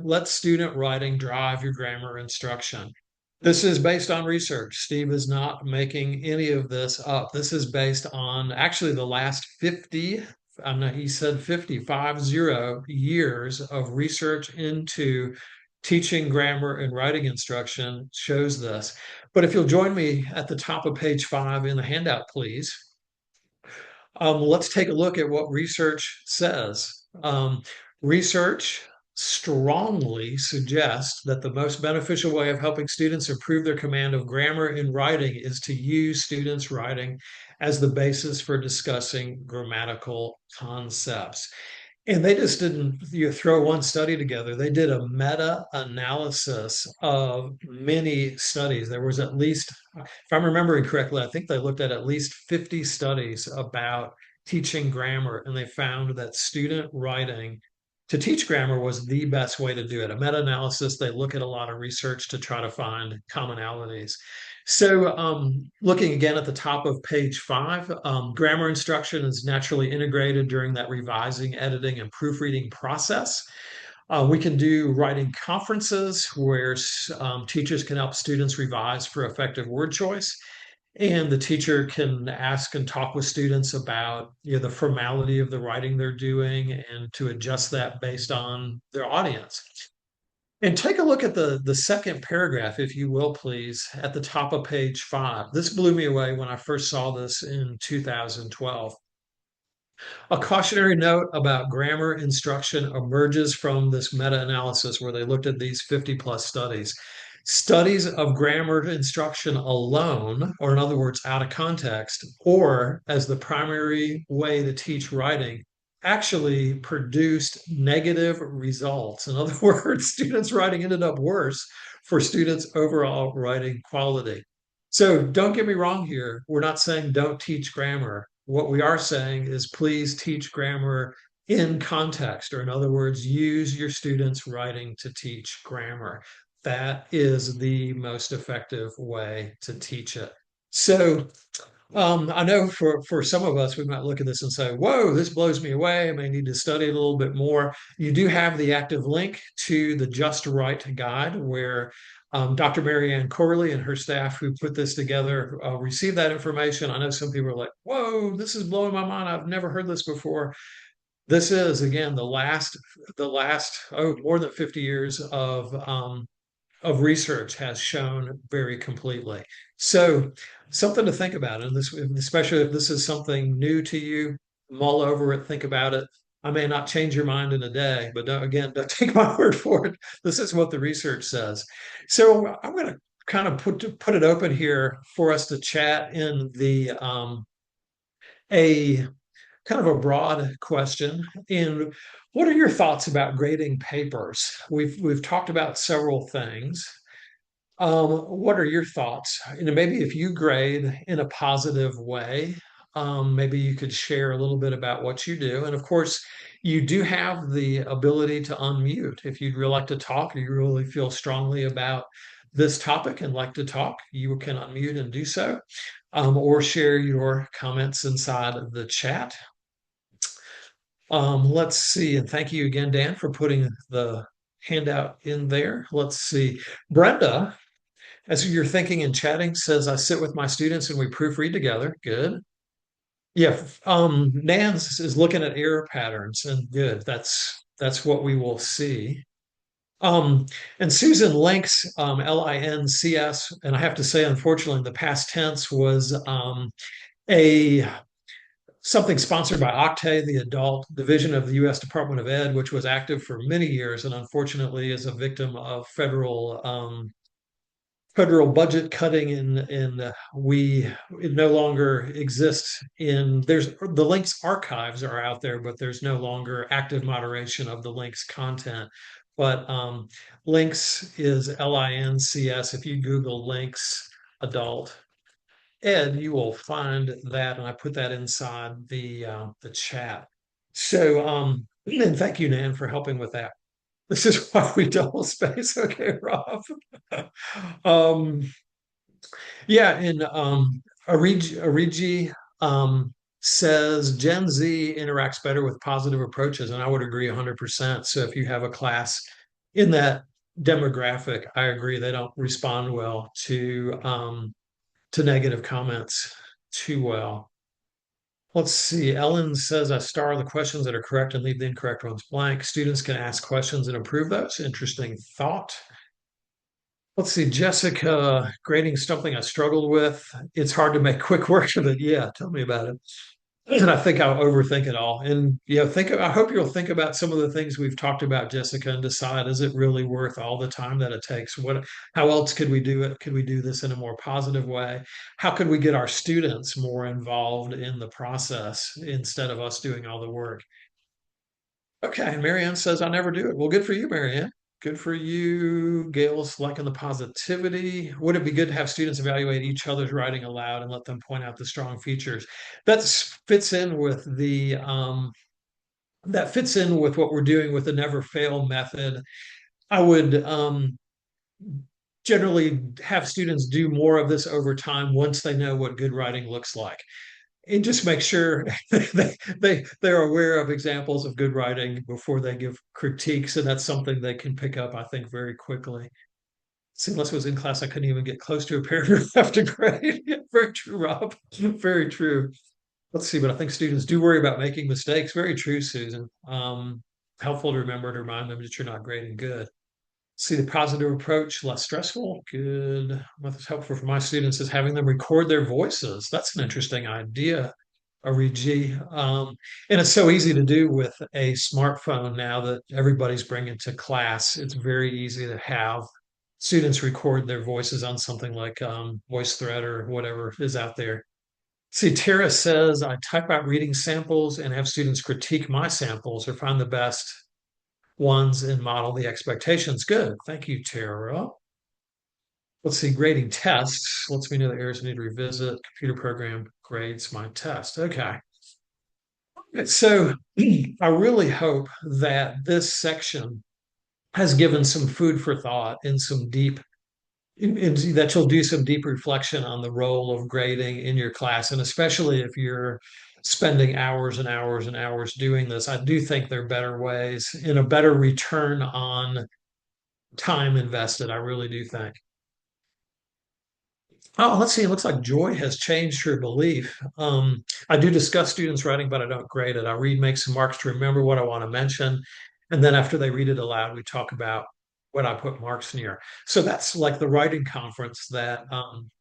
Let student writing drive your grammar instruction. This is based on research. Steve is not making any of this up. This is based on actually the last 50, he said 50 years of research into teaching grammar and writing instruction shows this. But if you'll join me at the top of page 5 in the handout, please. Let's take a look at what research says. Research strongly suggests that the most beneficial way of helping students improve their command of grammar in writing is to use students' writing as the basis for discussing grammatical concepts. And they just didn't throw one study together. They did a meta-analysis of many studies. There was at least, if I'm remembering correctly, I think they looked at least 50 studies about teaching grammar, and they found that student writing to teach grammar was the best way to do it. A meta-analysis, they look at a lot of research to try to find commonalities. So, looking again at the top of page 5, grammar instruction is naturally integrated during that revising, editing, and proofreading process. We can do writing conferences where teachers can help students revise for effective word choice. And the teacher can ask and talk with students about the formality of the writing they're doing and to adjust that based on their audience. And take a look at the second paragraph, if you will, please, at the top of page 5. This blew me away when I first saw this in 2012. A cautionary note about grammar instruction emerges from this meta-analysis where they looked at these 50 plus studies. Studies of grammar instruction alone, or in other words, out of context, or as the primary way to teach writing, actually produced negative results. In other words, students' writing ended up worse for students' overall writing quality. So don't get me wrong here. We're not saying don't teach grammar. What we are saying is please teach grammar in context, or in other words, use your students' writing to teach grammar. That is the most effective way to teach it. So I know for some of us, we might look at this and say, "Whoa, this blows me away. I may need to study a little bit more." You do have the active link to the Just Right guide, where Dr. Marianne Corley and her staff who put this together receive that information. I know some people are like, "Whoa, this is blowing my mind. I've never heard this before." This is again the last more than 50 years of research has shown very completely. So something to think about, and this, especially if this is something new to you, mull over it, think about it. I may not change your mind in a day, but don't take my word for it. This is what the research says. So I'm going to kind of put it open here for us to chat in the a kind of a broad question. And what are your thoughts about grading papers? We've talked about several things. What are your thoughts? Maybe if you grade in a positive way, maybe you could share a little bit about what you do. And of course, you do have the ability to unmute. If you'd really like to talk, or you really feel strongly about this topic and like to talk, you can unmute and do so, or share your comments inside of the chat. Let's see, and thank you again, Dan, for putting the handout in there. Let's see. Brenda, as you're thinking and chatting, says, I sit with my students and we proofread together. Good. Yeah. Nans is looking at error patterns and good. That's what we will see. And Susan Links, Lincs, and I have to say, unfortunately, in the past tense was a something sponsored by Octay, the adult division of the U.S. Department of Ed, which was active for many years and unfortunately is a victim of federal budget cutting, and we it no longer exists in there's the links archives are out there, but there's no longer active moderation of the links content. But links is lincs. If you Google links adult ed, you will find that, and I put that inside the chat. So and thank you, Nan, for helping with that. This is why we double space. Okay, Rob. um, yeah, and Arigi says Gen Z interacts better with positive approaches, and I would agree 100%. So if you have a class in that demographic, I agree they don't respond well to negative comments too well. Let's see. Ellen says I star the questions that are correct and leave the incorrect ones blank. Students can ask questions and improve those. Interesting thought. Let's see, Jessica, grading something I struggled with. It's hard to make quick work of it. Yeah, tell me about it. And I think I'll overthink it all. And I hope you'll think about some of the things we've talked about, Jessica, and decide, is it really worth all the time that it takes? How else could we do it? Could we do this in a more positive way? How could we get our students more involved in the process instead of us doing all the work? Okay, Marianne says I never do it. Well, good for you, Marianne. Good for you. Gail's liking the positivity. Would it be good to have students evaluate each other's writing aloud and let them point out the strong features? That fits in with what we're doing with the never fail method. I would generally have students do more of this over time once they know what good writing looks like, and just make sure they're aware of examples of good writing before they give critiques, and that's something they can pick up, I think, very quickly. See, unless it was in class, I couldn't even get close to a paragraph to grade. Very true, Rob. Very true. Let's see, but I think students do worry about making mistakes. Very true, Susan. Helpful to remember to remind them that you're not grading good. See, the positive approach, less stressful. Good. What's helpful for my students is having them record their voices. That's an interesting idea, Arigi. And it's so easy to do with a smartphone now that everybody's bringing to class. It's very easy to have students record their voices on something like VoiceThread or whatever is out there. See, Tara says, I type out reading samples and have students critique my samples or find the best ones and model the expectations. Good. Thank you, Tara. Let's see, grading tests lets me know the areas I need to revisit. Computer program grades my test. Okay. So I really hope that this section has given some food for thought and some that you'll do some deep reflection on the role of grading in your class. And especially if you're spending hours and hours and hours doing this, I do think there are better ways and a better return on time invested. I really do think. Oh, let's see. It looks like Joy has changed her belief. I do discuss students' writing, but I don't grade it. I read, make some marks to remember what I want to mention. And then after they read it aloud, we talk about what I put marks near. So that's like the writing conference that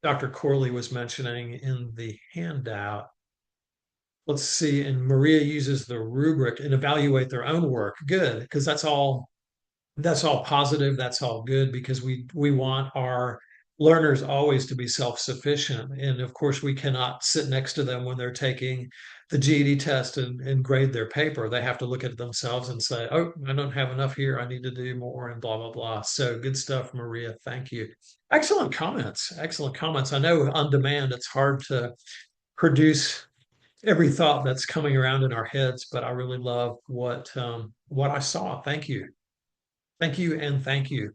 Dr. Corley was mentioning in the handout. Let's see. And Maria uses the rubric and evaluate their own work. Good, because that's all positive, that's all good, because we want our learners always to be self-sufficient, and of course we cannot sit next to them when they're taking the GED test and grade their paper. They have to look at themselves and say, oh, I don't have enough here, I need to do more, and blah blah blah. So good stuff, Maria, thank you. Excellent comments, excellent comments. I know on demand it's hard to produce every thought that's coming around in our heads, but I really love what I saw. Thank you. Thank you and thank you.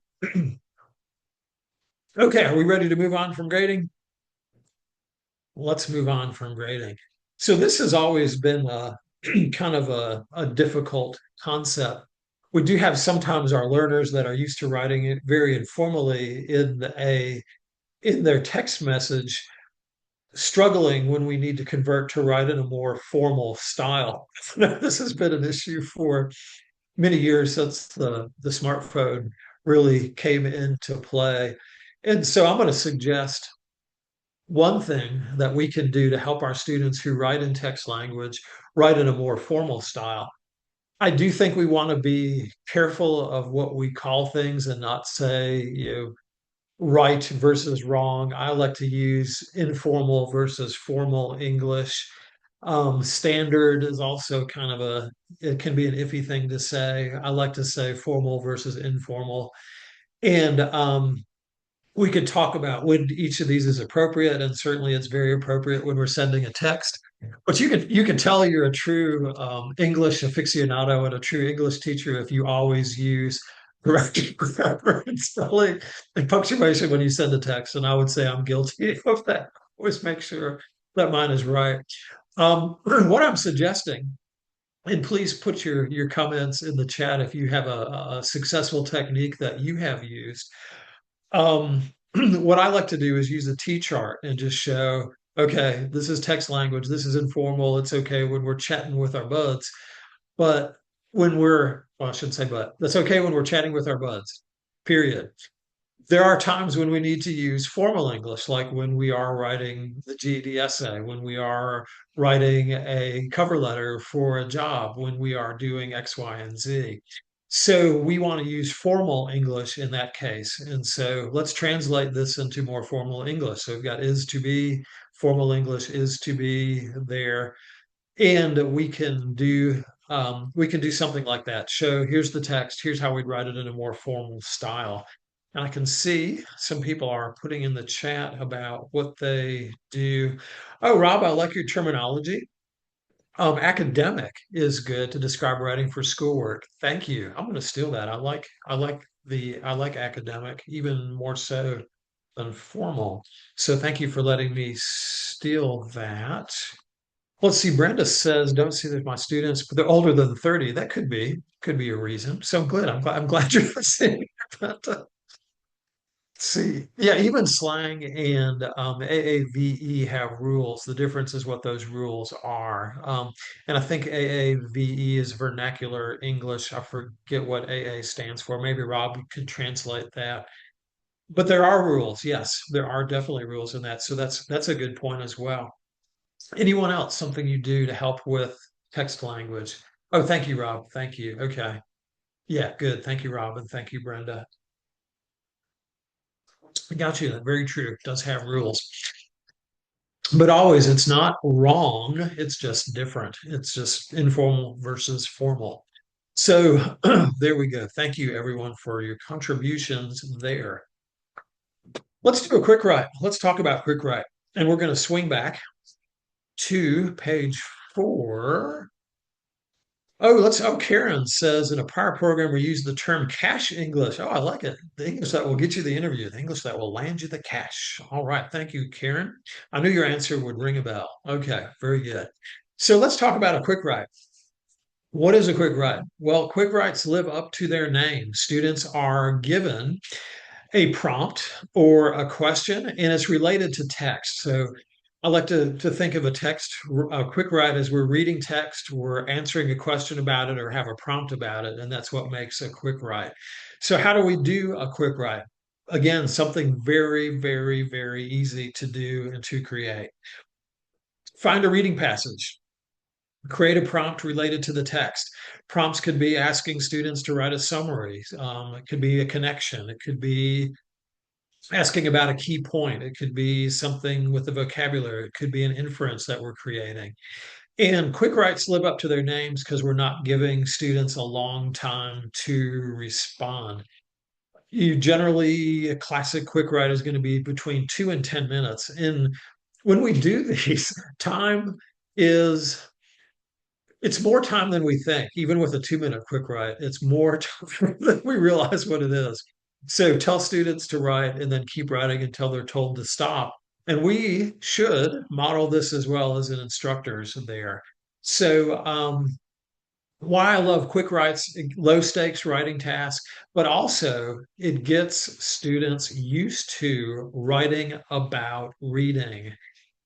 Okay, are we ready to move on from grading? Let's move on from grading. So this has always been kind of a difficult concept. We do have sometimes our learners that are used to writing it very informally in their text message, struggling when we need to convert to write in a more formal style. This has been an issue for many years since the smartphone really came into play. And so I'm going to suggest one thing that we can do to help our students who write in text language write in a more formal style. I do think we want to be careful of what we call things and not say, right versus wrong. I like to use informal versus formal English. Standard is also kind of it can be an iffy thing to say. I like to say formal versus informal. And we could talk about when each of these is appropriate, and certainly it's very appropriate when we're sending a text. But you can tell you're a true English aficionado and a true English teacher if you always use correct grammar and spelling and punctuation when you send a text. And I would say I'm guilty of that. Always make sure that mine is right. What I'm suggesting, and please put your comments in the chat if you have a successful technique that you have used. What I like to do is use a T-chart and just show, okay, this is text language, this is informal, it's okay when we're chatting with our buds, but well, I shouldn't say but, that's okay when we're chatting with our buds, period. There are times when we need to use formal English, like when we are writing the GED essay, when we are writing a cover letter for a job, when we are doing X, Y, and Z. So we want to use formal English in that case. And so let's translate this into more formal English. So we've got is to be, formal English is to be there. And we can do something like that. Show here's the text, here's how we'd write it in a more formal style. And I can see some people are putting in the chat about what they do. Oh, Rob, I like your terminology. Academic is good to describe writing for schoolwork. Thank you. I'm going to steal that. I like academic even more so than formal. So thank you for letting me steal that. Let's see. Brenda says, "Don't see that my students, but they're older than 30." That could be a reason. So good. I'm glad you're saying that. See, yeah, even slang and AAVE have rules. The difference is what those rules are. And I think AAVE is vernacular English. I forget what AA stands for. Maybe Rob could translate that. But there are rules. Yes, there are definitely rules in that. So that's a good point as well. Anyone else, something you do to help with text language? Oh, thank you, Rob. Thank you. Okay. Yeah, good. Thank you, Rob, and thank you, Brenda. I got you. Very true. It does have rules. But always, it's not wrong. It's just different. It's just informal versus formal. So there we go. Thank you, everyone, for your contributions there. Let's do a quick write. Let's talk about quick write. And we're going to swing back to page 4. Karen says in a prior program, we use the term cash English. Oh, I like it. The English that will get you the interview, the English that will land you the cash. All right. Thank you, Karen. I knew your answer would ring a bell. Okay. Very good. So let's talk about a quick write. What is a quick write? Well, quick writes live up to their name. Students are given a prompt or a question, and it's related to text. So I like to think of a quick write as we're reading text, we're answering a question about it or have a prompt about it, and that's what makes a quick write. So how do we do a quick write? Again, something very, very, very easy to do and to create. Find a reading passage. Create a prompt related to the text. Prompts could be asking students to write a summary. It could be a connection. It could be asking about a key point. It could be something with the vocabulary. It could be an inference that we're creating. And quick writes live up to their names because we're not giving students a long time to respond. A classic quick write is going to be between 2 and 10 minutes. And when we do these, time is it's more time than we think. Even with a 2 minute quick write, it's more time than we realize what it is. So tell students to write and then keep writing until they're told to stop. And we should model this as well as an instructors there. So why I love quick writes, low stakes writing tasks, but also it gets students used to writing about reading.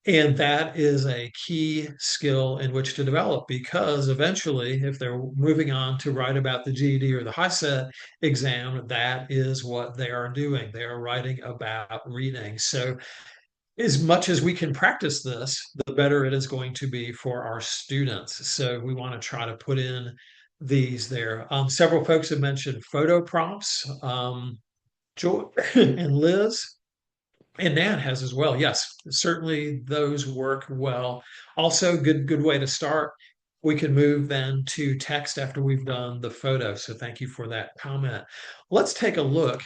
And that is a key skill in which to develop because eventually, if they're moving on to write about the GED or the high set exam, that is what they are doing. They are writing about reading. So, as much as we can practice this, the better it is going to be for our students. So, we want to try to put in these there. Several folks have mentioned photo prompts. Joy and Liz and Nan has as well. Yes, certainly those work well. Also, good way to start. We can move then to text after we've done the photo. So thank you for that comment. Let's take a look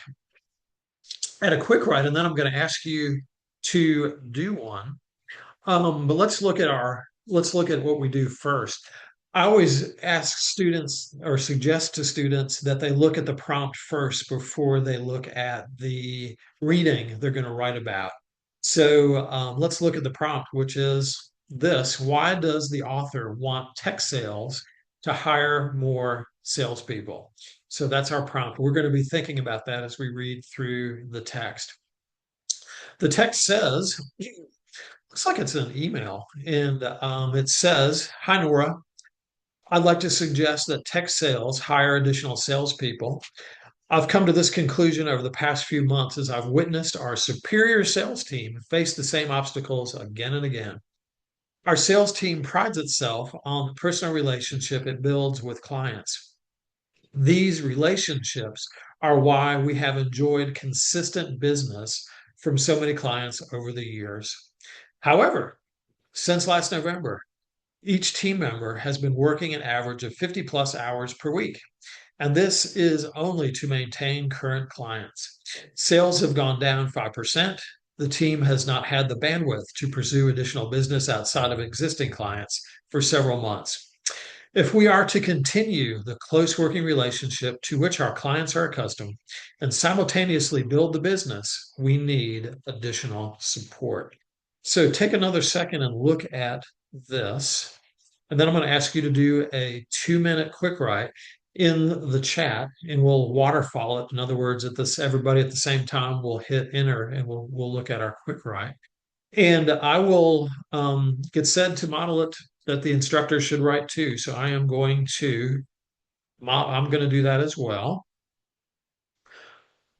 at a quick write, and then I'm going to ask you to do one. But let's look at what we do first. I always ask students or suggest to students that they look at the prompt first before they look at the reading they're going to write about. So let's look at the prompt, which is this: why does the author want tech sales to hire more salespeople? So that's our prompt. We're going to be thinking about that as we read through the text. The text says, looks like it's an email, and it says, "Hi Nora, I'd like to suggest that tech sales hire additional salespeople. I've come to this conclusion over the past few months as I've witnessed our superior sales team face the same obstacles again and again. Our sales team prides itself on the personal relationship it builds with clients. These relationships are why we have enjoyed consistent business from so many clients over the years. However, since last November, each team member has been working an average of 50 plus hours per week, and this is only to maintain current clients. Sales have gone down 5%. The team has not had the bandwidth to pursue additional business outside of existing clients for several months. If we are to continue the close working relationship to which our clients are accustomed and simultaneously build the business, we need additional support." So take another second and look at this. And then I'm going to ask you to do a 2 minute quick write in the chat and we'll waterfall it. In other words, everybody at the same time will hit enter and we'll look at our quick write. And I will get said to model it that the instructor should write too. So I'm going to do that as well.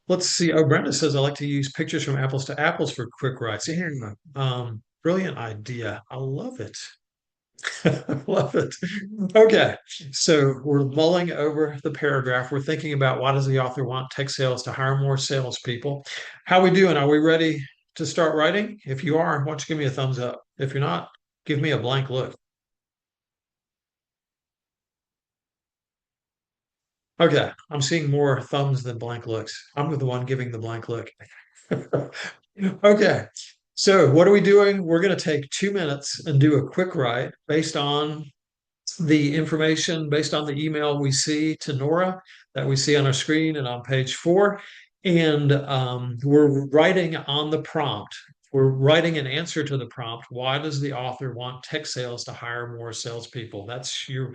Let's see. Oh, Brenda says I like to use pictures from apples to apples for quick writes. Brilliant idea. I love it. I love it. Okay, so we're mulling over the paragraph. We're thinking about why does the author want tech sales to hire more salespeople? How are we doing? Are we ready to start writing? If you are, why don't you give me a thumbs up? If you're not, give me a blank look. Okay, I'm seeing more thumbs than blank looks. I'm the one giving the blank look. Okay. So what are we doing? We're going to take 2 minutes and do a quick write based on the information, based on the email we see to Nora that we see on our screen and on page 4. And we're writing on the prompt. We're writing an answer to the prompt. Why does the author want tech sales to hire more salespeople? That's your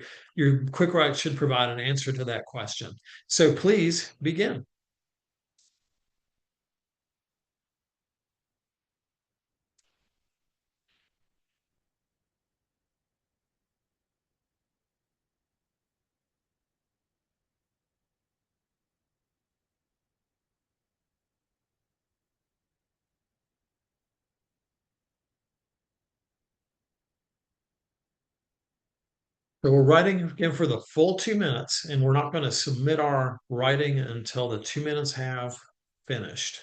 quick write should provide an answer to that question. So please begin. So we're writing again for the full 2 minutes, and we're not going to submit our writing until the 2 minutes have finished.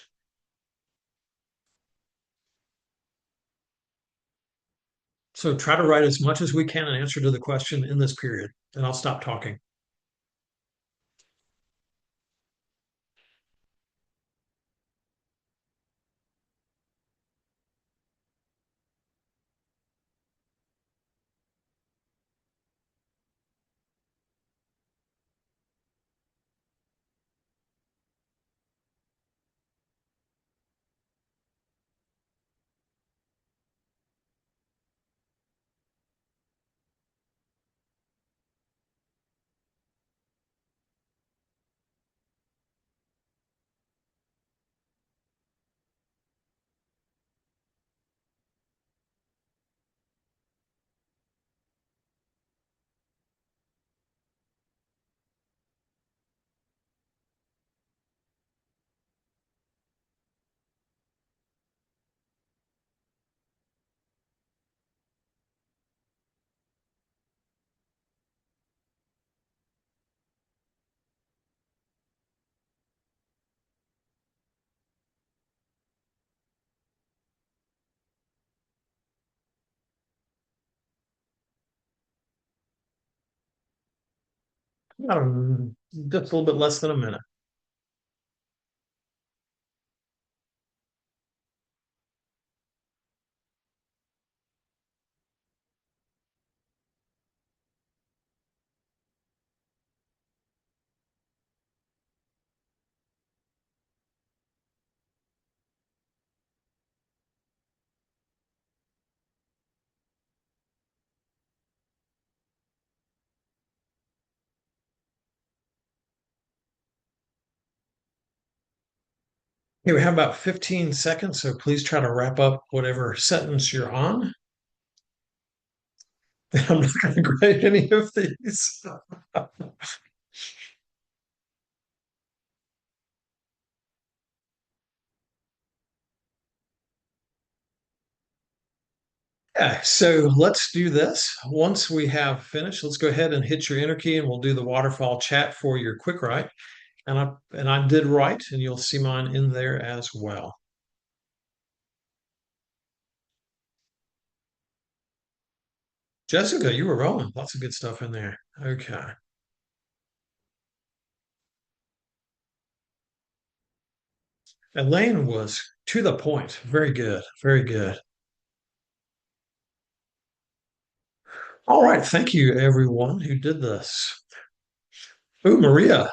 So try to write as much as we can in answer to the question in this period, and I'll stop talking. Just a little bit less than a minute. Okay, we have about 15 seconds, so please try to wrap up whatever sentence you're on. I'm not going to grade any of these. Yeah, so let's do this. Once we have finished, let's go ahead and hit your enter key and we'll do the waterfall chat for your quick write. And I did write, and you'll see mine in there as well. Jessica, you were rolling. Lots of good stuff in there. Okay. Elaine was to the point. Very good. Very good. All right. Thank you, everyone who did this. Ooh, Maria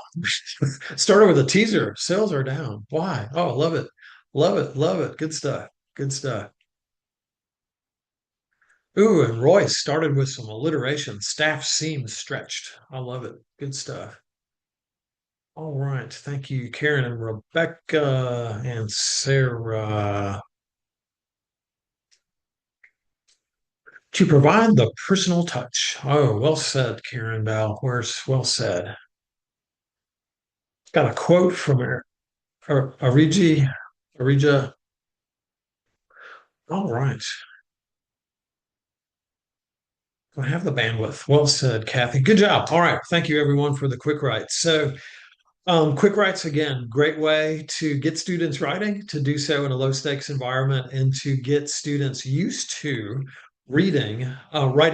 started with a teaser. Sales are down. Why? Oh, love it. Love it. Love it. Good stuff. Good stuff. Ooh, and Royce started with some alliteration. Staff seems stretched. I love it. Good stuff. All right. Thank you, Karen and Rebecca and Sarah. To provide the personal touch. Oh, well said, Karen Bell. Where's well said? Got a quote from Arija. All right. I have the bandwidth. Well said, Kathy. Good job. All right. Thank you, everyone, for the quick writes. So, quick writes again, great way to get students writing, to do so in a low stakes environment, and to get students used to writing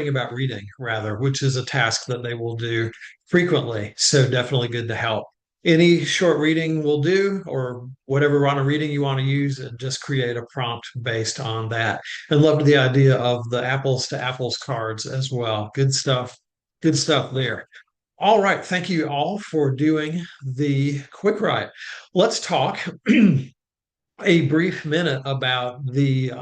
about reading, rather, which is a task that they will do frequently. So, definitely good to help. Any short reading will do, or whatever kind of reading you want to use, and just create a prompt based on that. And loved the idea of the apples to apples cards as well. Good stuff. Good stuff there. All right. Thank you all for doing the quick write. Let's talk a brief minute about the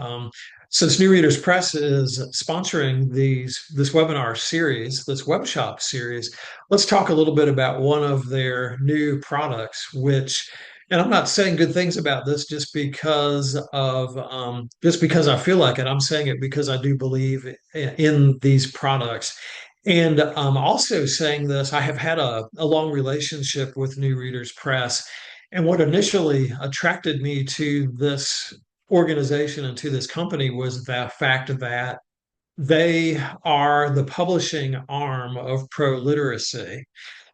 since New Readers Press is sponsoring this webinar series, this web shop series, let's talk a little bit about one of their new products, which, and I'm not saying good things about this just because I feel like it. I'm saying it because I do believe in these products. And I'm also saying this, I have had a long relationship with New Readers Press. And what initially attracted me to this organization and to this company was the fact that they are the publishing arm of pro literacy.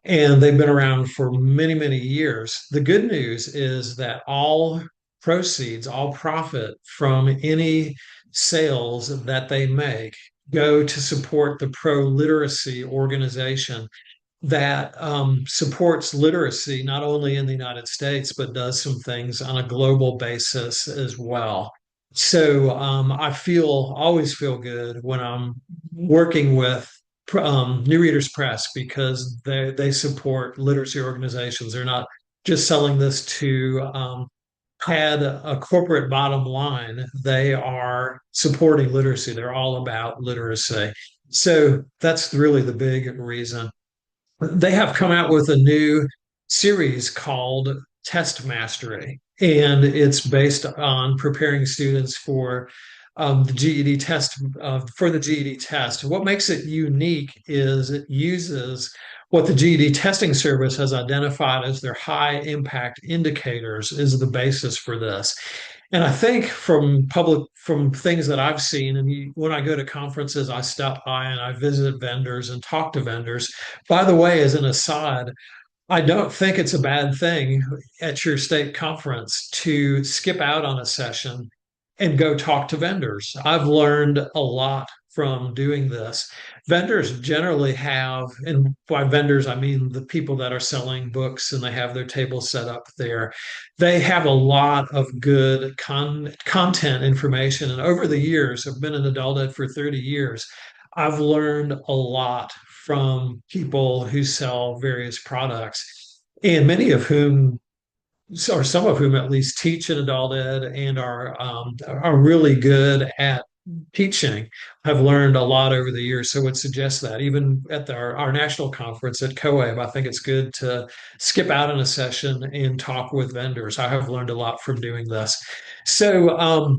And they've been around for many, many years. The good news is that all proceeds, all profit from any sales that they make go to support the pro literacy organization that supports literacy not only in the United States, but does some things on a global basis as well. So always feel good when I'm working with New Readers Press because they support literacy organizations. They're not just selling this to pad a corporate bottom line. They are supporting literacy. They're all about literacy. So that's really the big reason. They have come out with a new series called Test Mastery, and it's based on preparing students for the GED test. For the GED test, what makes it unique is it uses what the GED testing service has identified as their high impact indicators is the basis for this. And I think from things that I've seen, and when I go to conferences, I stop by and I visit vendors and talk to vendors. By the way, as an aside, I don't think it's a bad thing at your state conference to skip out on a session and go talk to vendors. I've learned a lot from doing this. Vendors generally have, and by vendors, I mean the people that are selling books and they have their tables set up there. They have a lot of good content information. And over the years, I've been in adult ed for 30 years. I've learned a lot from people who sell various products, and many of whom, or some of whom at least, teach in adult ed and are really good at teaching. I've learned a lot over the years, so would suggest that even at our national conference at COAB, I think it's good to skip out in a session and talk with vendors. I have learned a lot from doing this. So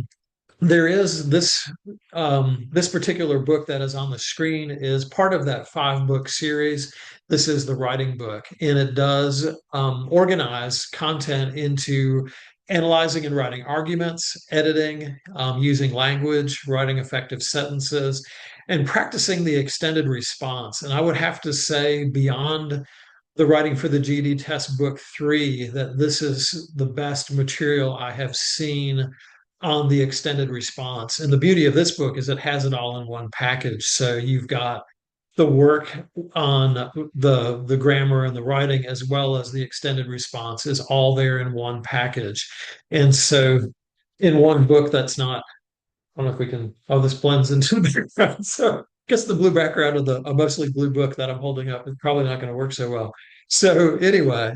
there is this particular book that is on the screen is part of that 5-book series. This is the writing book, and it does organize content into analyzing and writing arguments, editing, using language, writing effective sentences, and practicing the extended response. And I would have to say, beyond the writing for the GED test book 3, that this is the best material I have seen on the extended response. And the beauty of this book is it has it all in one package. So you've got the work on the grammar and the writing, as well as the extended response, is all there in one package. And so in one book, that's not, I don't know if we can, oh, this blends into the background. So I guess the blue background of a mostly blue book that I'm holding up is probably not going to work so well. So anyway,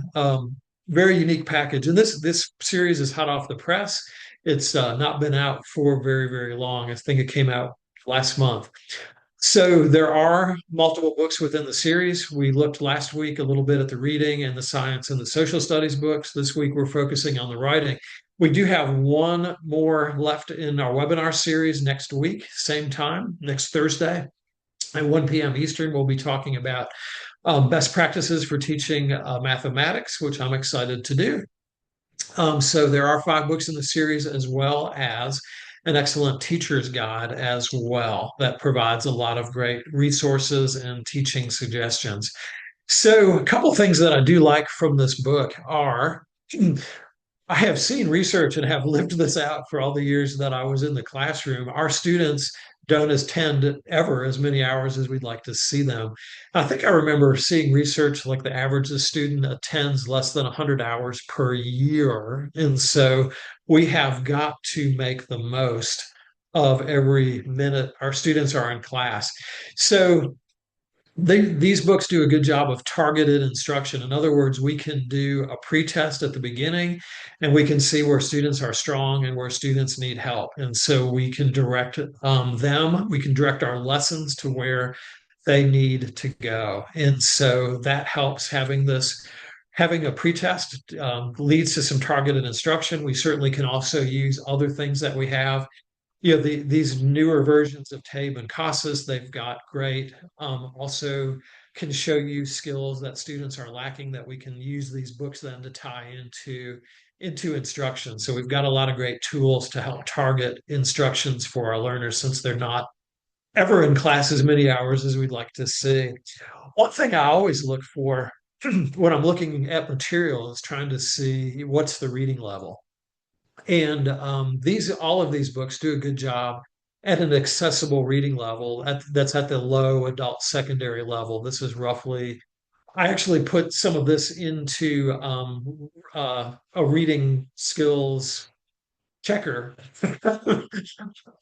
very unique package. And this series is hot off the press. It's not been out for very, very long. I think it came out last month. So there are multiple books within the series. We looked last week a little bit at the reading and the science and the social studies books. This week we're focusing on the writing. We do have one more left in our webinar series next week, same time, next Thursday at 1 p.m. Eastern. We'll be talking about best practices for teaching mathematics, which I'm excited to do. So there are 5 books in the series, as well as an excellent teacher's guide as well that provides a lot of great resources and teaching suggestions. So a couple things that I do like from this book are I have seen research and have lived this out for all the years that I was in the classroom. Our students don't attend ever as many hours as we'd like to see them. I think I remember seeing research like the average student attends less than 100 hours per year. And so we have got to make the most of every minute our students are in class. So these books do a good job of targeted instruction. In other words, we can do a pre-test at the beginning and we can see where students are strong and where students need help. And so we can direct we can direct our lessons to where they need to go. And so that helps having a pre-test leads to some targeted instruction. We certainly can also use other things that we have, these newer versions of Tabe and Casas. They've got great, also can show you skills that students are lacking that we can use these books then to tie into instruction. So we've got a lot of great tools to help target instructions for our learners since they're not ever in class as many hours as we'd like to see. One thing I always look for when I'm looking at material is trying to see what's the reading level. And these all of these books do a good job at an accessible reading level that's at the low adult secondary level. This is roughly, I actually put some of this into a reading skills checker. I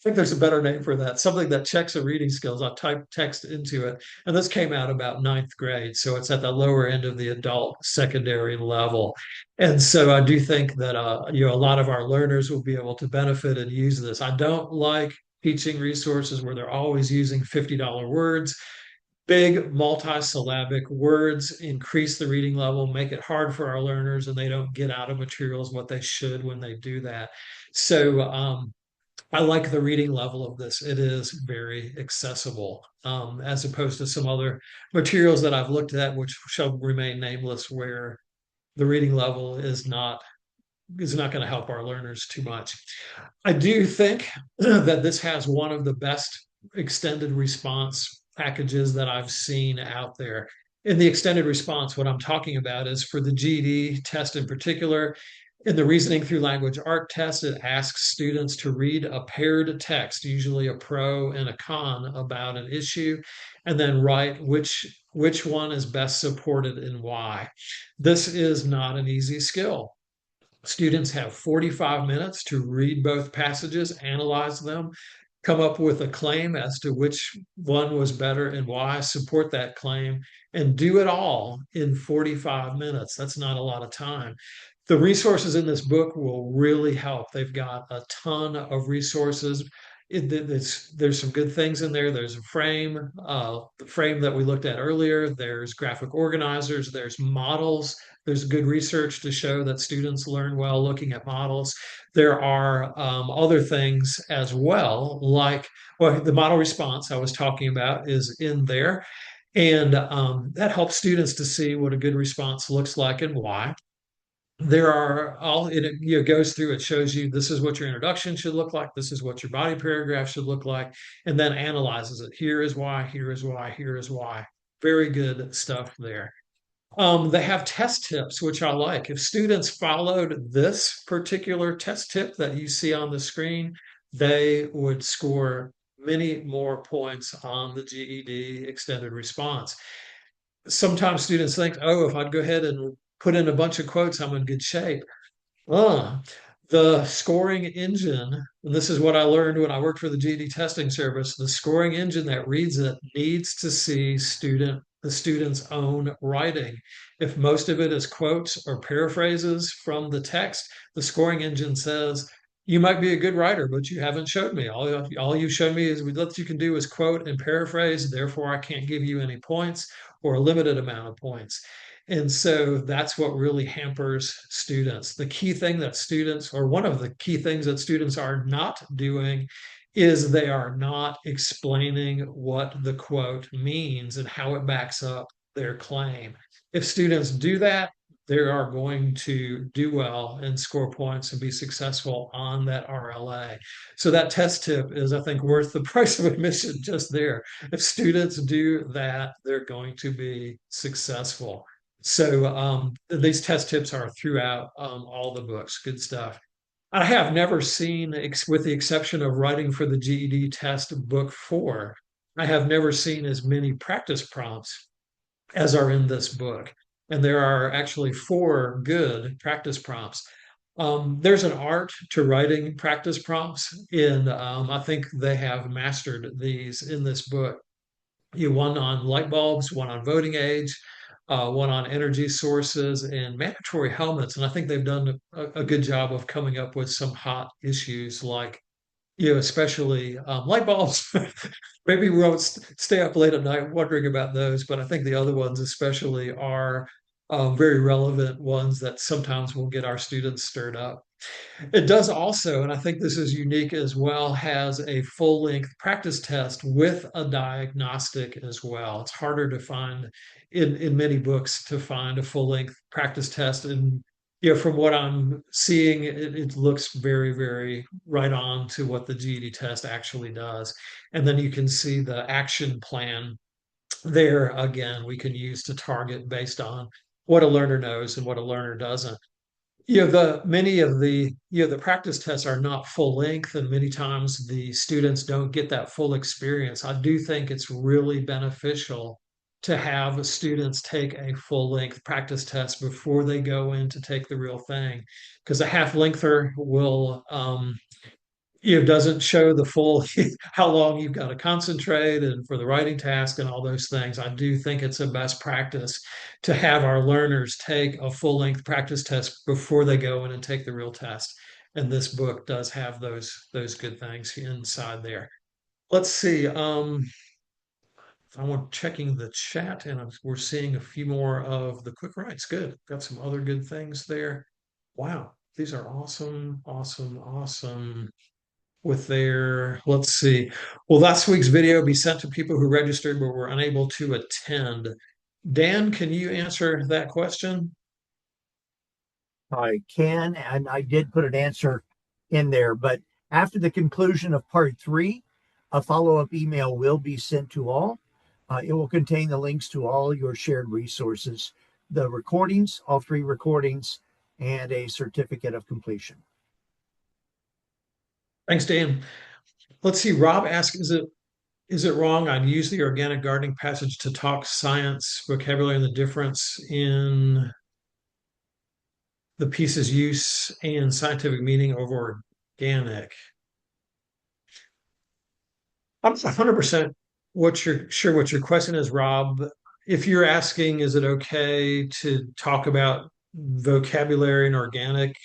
think there's a better name for that. Something that checks the reading skills. I typed text into it, and this came out about ninth grade, so it's at the lower end of the adult secondary level. And so I do think that a lot of our learners will be able to benefit and use this. I don't like teaching resources where they're always using $50 words. Big multi-syllabic words increase the reading level, make it hard for our learners, and they don't get out of materials what they should when they do that. So I like the reading level of this. It is very accessible, as opposed to some other materials that I've looked at, which shall remain nameless, where the reading level is not going to help our learners too much. I do think that this has one of the best extended response packages that I've seen out there. In the extended response, what I'm talking about is for the GED test in particular. In the reasoning through language art test, it asks students to read a paired text, usually a pro and a con about an issue, and then write which one is best supported and why. This is not an easy skill. Students have 45 minutes to read both passages, analyze them, come up with a claim as to which one was better and why, support that claim, and do it all in 45 minutes. That's not a lot of time. The resources in this book will really help. They've got a ton of resources. There's some good things in there. There's a frame, the frame that we looked at earlier. There's graphic organizers. There's models. There's good research to show that students learn well looking at models. There are other things as well, like the model response I was talking about is in there. And that helps students to see what a good response looks like and why. There are all it goes through, it shows you this is what your introduction should look like, this is what your body paragraph should look like, and then analyzes it. Here is why, here is why, here is why. Very good stuff there. They have test tips, which I like. If students followed this particular test tip that you see on the screen, they would score many more points on the GED extended response. Sometimes students think, oh, if I'd go ahead and put in a bunch of quotes, I'm in good shape. Uh, the scoring engine, and this is what I learned when I worked for the GED testing service, the scoring engine that reads it needs to see the student's own writing. If most of it is quotes or paraphrases from the text, the scoring engine says, you might be a good writer, but you haven't showed me. All you've shown me is what you can do is quote and paraphrase. Therefore, I can't give you any points or a limited amount of points. And so that's what really hampers students. The key thing that students, or one of the key things that students are not doing, is they are not explaining what the quote means and how it backs up their claim. If students do that, they are going to do well and score points and be successful on that RLA. So that test tip is, I think, worth the price of admission just there. If students do that, they're going to be successful. So these test tips are throughout all the books. Good stuff. I have never seen, with the exception of writing for the GED test book 4, I have never seen as many practice prompts as are in this book. And there are actually 4 good practice prompts. There's an art to writing practice prompts, and I think they have mastered these in this book. One on light bulbs, one on voting age, one on energy sources, and mandatory helmets. And I think they've done a good job of coming up with some hot issues like, especially light bulbs. Maybe we won't stay up late at night wondering about those, but I think the other ones especially are very relevant ones that sometimes will get our students stirred up. It does also, and I think this is unique as well, has a full length practice test with a diagnostic as well. It's harder to find in many books to find a full length practice test. And from what I'm seeing, it looks very, very right on to what the GED test actually does. And then you can see the action plan there again, we can use to target based on what a learner knows and what a learner doesn't. The many of the practice tests are not full length, and many times the students don't get that full experience. I do think it's really beneficial to have students take a full length practice test before they go in to take the real thing, because a half lengther will doesn't show the full how long you've got to concentrate and for the writing task and all those things. I do think it's a best practice to have our learners take a full length practice test before they go in and take the real test. And this book does have those good things inside there. Let's see. I'm checking the chat, and we're seeing a few more of the quick writes. Good. Got some other good things there. Wow, these are awesome, awesome, awesome with their, let's see. Will last week's video be sent to people who registered but were unable to attend? Dan, can you answer that question? I can, and I did put an answer in there, but after the conclusion of part 3, a follow-up email will be sent to all. It will contain the links to all your shared resources, the recordings, all 3 recordings, and a certificate of completion. Thanks, Dan. Let's see. Rob asks, is it wrong I'd use the organic gardening passage to talk science vocabulary and the difference in the piece's use and scientific meaning over organic? I'm not 100% what your question is, Rob. If you're asking, is it okay to talk about vocabulary and organic?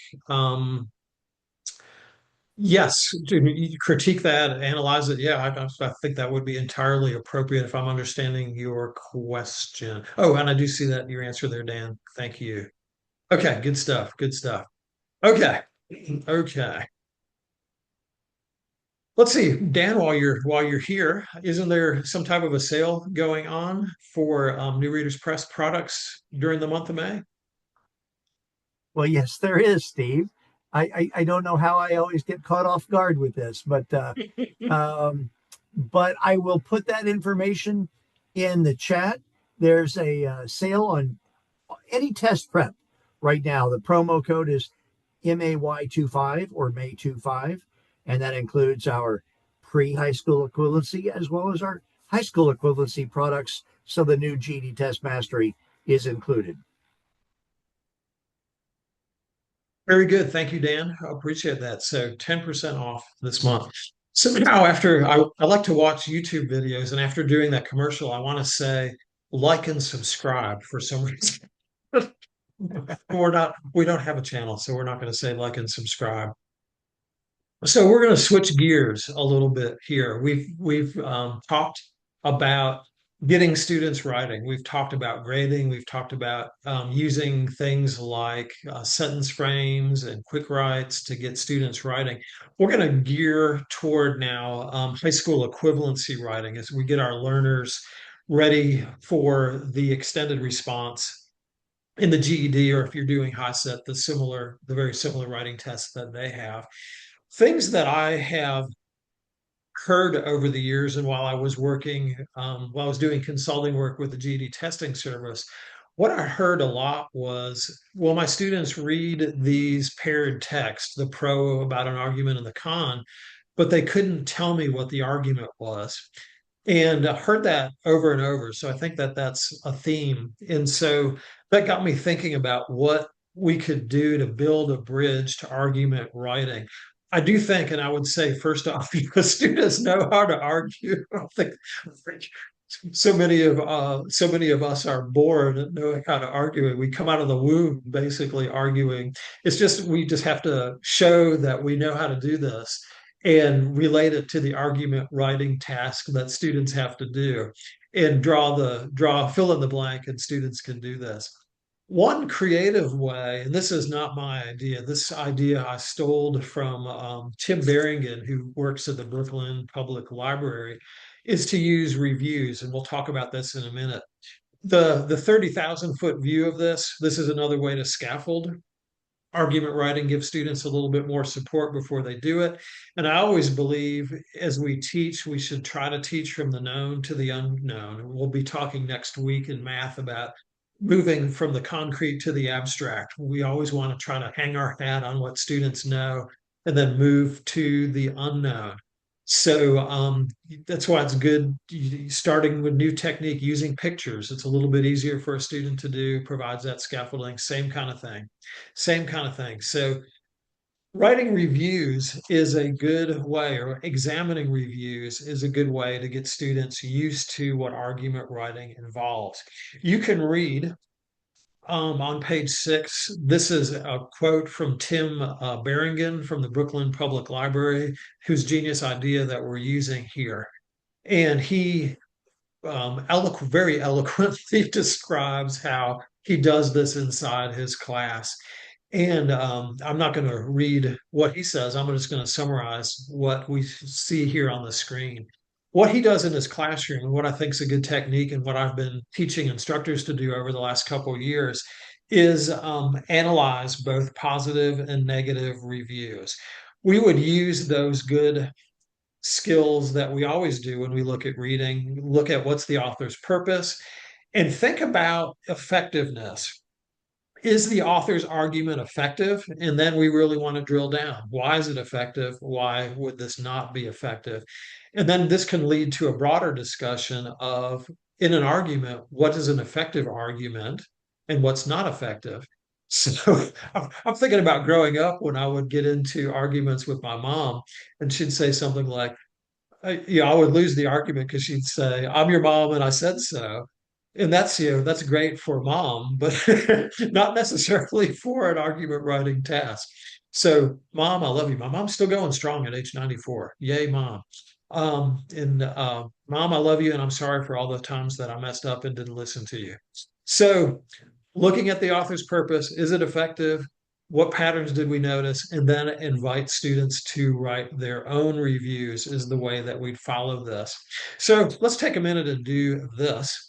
Yes, to critique that, analyze it. Yeah, I think that would be entirely appropriate if I'm understanding your question. Oh, and I do see that your answer there, Dan. Thank you. Okay, good stuff. Good stuff. Okay. Okay. Let's see, Dan, while you're here, isn't there some type of a sale going on for New Readers Press products during the month of May? Well, yes, there is, Steve. I don't know how I always get caught off guard with this, um, but I will put that information in the chat. There's a sale on any test prep right now. The promo code is MAY25 or May25, and that includes our pre-high school equivalency as well as our high school equivalency products. So the new GED Test Mastery is included. Very good. Thank you, Dan. I appreciate that. So 10% off this month. Somehow, after I like to watch YouTube videos, and after doing that commercial, I want to say like and subscribe for some reason. We don't have a channel, so we're not going to say like and subscribe. So we're going to switch gears a little bit here. We've talked about getting students writing. We've talked about grading. We've talked about using things like sentence frames and quick writes to get students writing. We're going to gear toward now high school equivalency writing as we get our learners ready for the extended response in the GED, or if you're doing HiSET, the very similar writing tests that they have. Things that I have heard over the years, and while I was working, while I was doing consulting work with the GED testing service, What I heard a lot was, well, my students read these paired texts, the pro about an argument and the con, but they couldn't tell me what the argument was. And I heard that over and over. So I think that that's a theme. And so that got me thinking about what we could do to build a bridge to argument writing. I do think, and I would say first off, because students know how to argue. I don't think so many of us are born and knowing how to argue. We come out of the womb basically arguing. It's just we just have to show that we know how to do this and relate it to the argument writing task that students have to do and fill in the blank, and students can do this. One creative way, and this is not my idea, this idea I stole from Tim Berringen, who works at the Brooklyn Public Library, is to use reviews. And we'll talk about this in a minute. The 30,000 foot view of this is another way to scaffold argument writing, give students a little bit more support before they do it. And I always believe as we teach, we should try to teach from the known to the unknown. We'll be talking next week in math about moving from the concrete to the abstract. We always want to try to hang our hat on what students know and then move to the unknown. So that's why it's good starting with new technique using pictures. It's a little bit easier for a student to do, provides that scaffolding, same kind of thing. Same kind of thing. So writing reviews is a good way, or examining reviews is a good way to get students used to what argument writing involves. You can read on page 6. This is a quote from Tim Berringen from the Brooklyn Public Library, whose genius idea that we're using here. And he very eloquently describes how he does this inside his class. And I'm not going to read what he says. I'm just going to summarize what we see here on the screen. What he does in his classroom, and what I think is a good technique, and what I've been teaching instructors to do over the last couple of years, is analyze both positive and negative reviews. We would use those good skills that we always do when we look at reading, look at what's the author's purpose, and think about effectiveness. Is the author's argument effective? And then we really want to drill down. Why is it effective? Why would this not be effective? And then this can lead to a broader discussion of, in an argument, what is an effective argument and what's not effective? So I'm thinking about growing up when I would get into arguments with my mom, and she'd say something like, I would lose the argument because she'd say, "I'm your mom and I said so." And that's great for mom, but not necessarily for an argument writing task. So, mom, I love you. My mom's still going strong at age 94. Yay, mom. And mom, I love you, and I'm sorry for all the times that I messed up and didn't listen to you. So, looking at the author's purpose, is it effective? What patterns did we notice? And then invite students to write their own reviews is the way that we'd follow this. So let's take a minute and do this.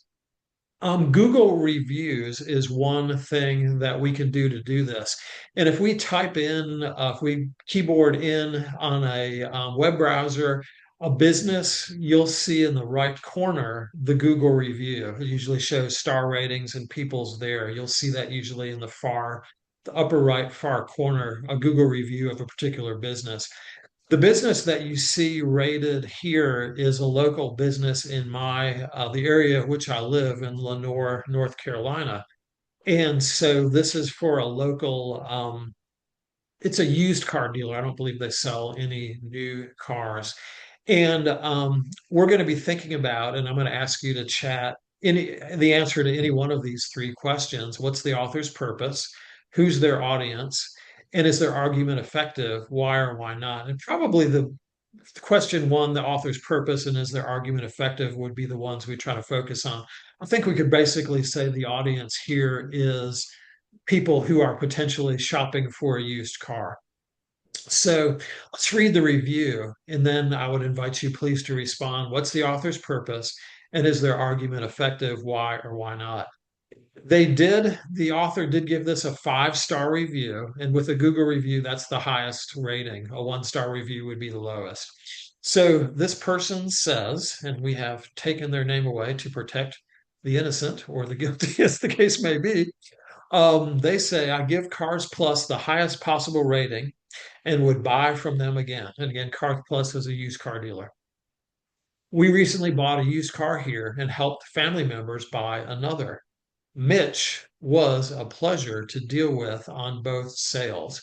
Google reviews is one thing that we can do this. And if we type in, if we keyboard in on a web browser, a business, you'll see in the right corner the Google review. It usually shows star ratings and people's there. You'll see that usually in the upper right far corner, a Google review of a particular business. The business that you see rated here is a local business in the area in which I live in Lenore, North Carolina. And so this is for a local, it's a used car dealer. I don't believe they sell any new cars. And we're going to be thinking about, and I'm going to ask you to chat the answer to any one of these three questions. What's the author's purpose? Who's their audience? And is their argument effective? Why or why not? And probably the question one, the author's purpose, and is their argument effective, would be the ones we try to focus on. I think we could basically say the audience here is people who are potentially shopping for a used car. So let's read the review, and then I would invite you please to respond. What's the author's purpose? And is their argument effective? Why or why not? The author did give this a 5-star review. And with a Google review, that's the highest rating. A 1-star review would be the lowest. So this person says, and we have taken their name away to protect the innocent or the guilty, as the case may be. They say, I give Cars Plus the highest possible rating and would buy from them again. And again, Cars Plus is a used car dealer. We recently bought a used car here and helped family members buy another. Mitch was a pleasure to deal with on both sales.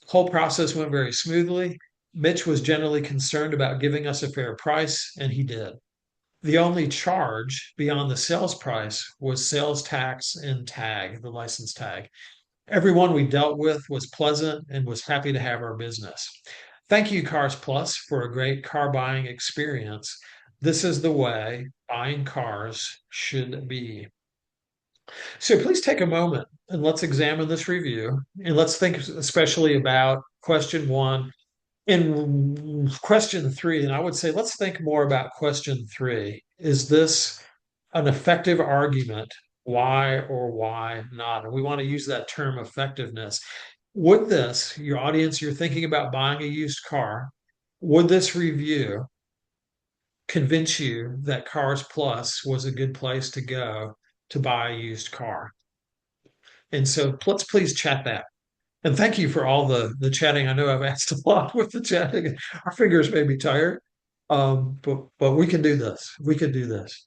Whole process went very smoothly. Mitch was generally concerned about giving us a fair price, and he did. The only charge beyond the sales price was sales tax and tag, the license tag. Everyone we dealt with was pleasant and was happy to have our business. Thank you, Cars Plus, for a great car buying experience. This is the way buying cars should be. So please take a moment and let's examine this review and let's think especially about question one and question three. And I would say let's think more about question three. Is this an effective argument? Why or why not? And we want to use that term effectiveness. Would this, your audience, you're thinking about buying a used car, would this review convince you that Cars Plus was a good place to go to buy a used car? And so let's please chat that. And thank you for all the chatting. I know I've asked a lot with the chatting. Our fingers may be tired, but we can do this. We can do this.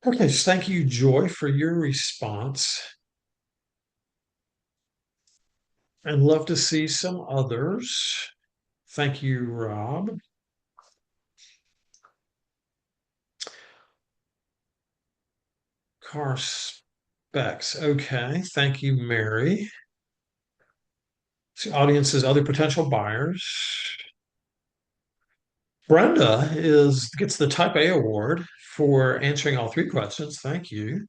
Okay, so thank you, Joy, for your response. And love to see some others. Thank you, Rob. Car specs. Okay. Thank you, Mary. So audiences, other potential buyers. Brenda gets the Type A award for answering all three questions. Thank you.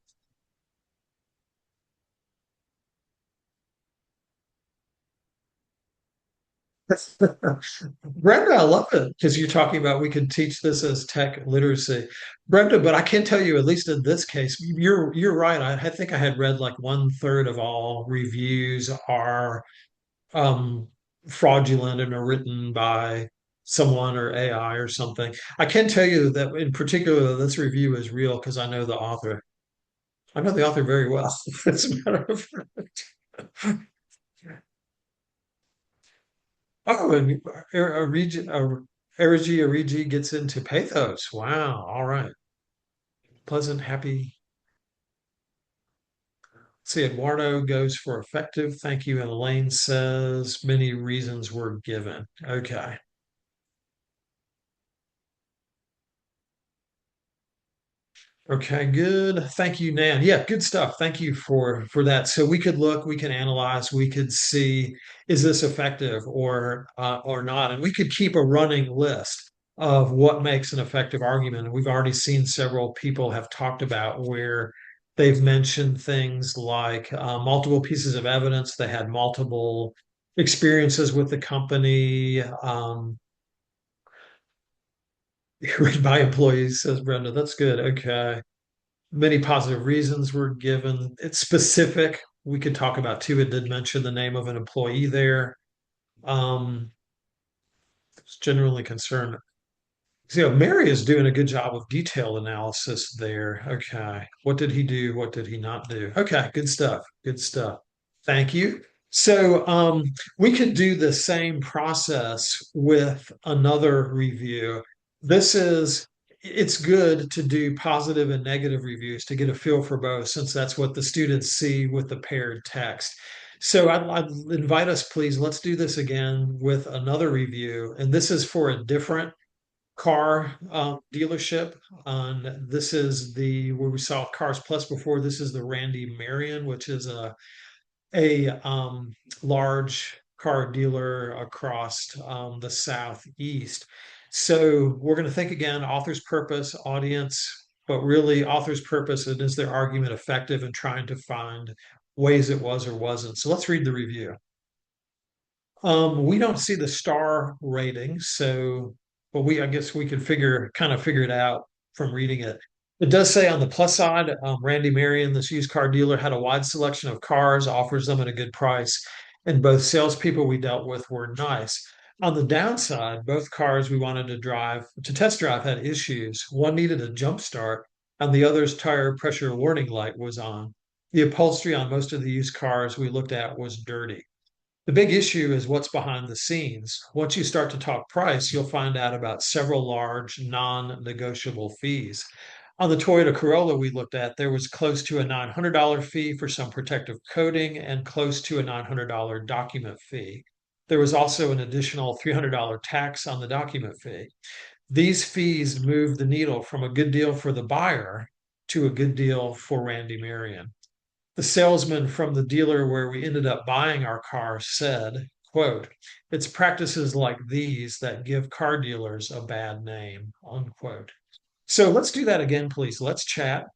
Brenda, I love it because you're talking about we could teach this as tech literacy. Brenda, but I can tell you, at least in this case, you're right. I think I had read like 1/3 of all reviews are um, fraudulent and are written by someone or AI or something. I can tell you that in particular, this review is real because I know the author. I know the author very well, as a matter of fact. Oh, and Erigi gets into pathos. Wow. All right. Pleasant, happy. See, Eduardo goes for effective. Thank you. And Elaine says many reasons were given. Okay. Okay, good. Thank you, Nan. Yeah, good stuff. Thank you for that. So we could look, we can analyze, we could see is this effective or not, and we could keep a running list of what makes an effective argument. And we've already seen several people have talked about where they've mentioned things like multiple pieces of evidence. They had multiple experiences with the company. By employees, says Brenda. That's good. Okay. Many positive reasons were given. It's specific. We could talk about too. It did mention the name of an employee there. Um, it's generally concerned. So, Mary is doing a good job of detail analysis there. Okay. What did he do? What did he not do? Okay. Good stuff. Good stuff. Thank you. So we could do the same process with another review. This is, it's good to do positive and negative reviews to get a feel for both, since that's what the students see with the paired text. So I'd invite us, please, let's do this again with another review. And this is for a different car dealership. This is the where we saw Cars Plus before. This is the Randy Marion, which is a large car dealer across the southeast. So we're going to think again, author's purpose, audience, but really author's purpose and is their argument effective in trying to find ways it was or wasn't. So let's read the review. We don't see the star rating, so but I guess we could kind of figure it out from reading it. It does say on the plus side, Randy Marion, this used car dealer, had a wide selection of cars, offers them at a good price, and both salespeople we dealt with were nice. On the downside, both cars we wanted to test drive had issues. One needed a jump start, and the other's tire pressure warning light was on. The upholstery on most of the used cars we looked at was dirty. The big issue is what's behind the scenes. Once you start to talk price, you'll find out about several large non-negotiable fees. On the Toyota Corolla we looked at, there was close to a $900 fee for some protective coating and close to a $900 document fee. There was also an additional $300 tax on the document fee. These fees moved the needle from a good deal for the buyer to a good deal for Randy Marion. The salesman from the dealer where we ended up buying our car said, quote, "It's practices like these that give car dealers a bad name," unquote. So let's do that again, please. Let's chat.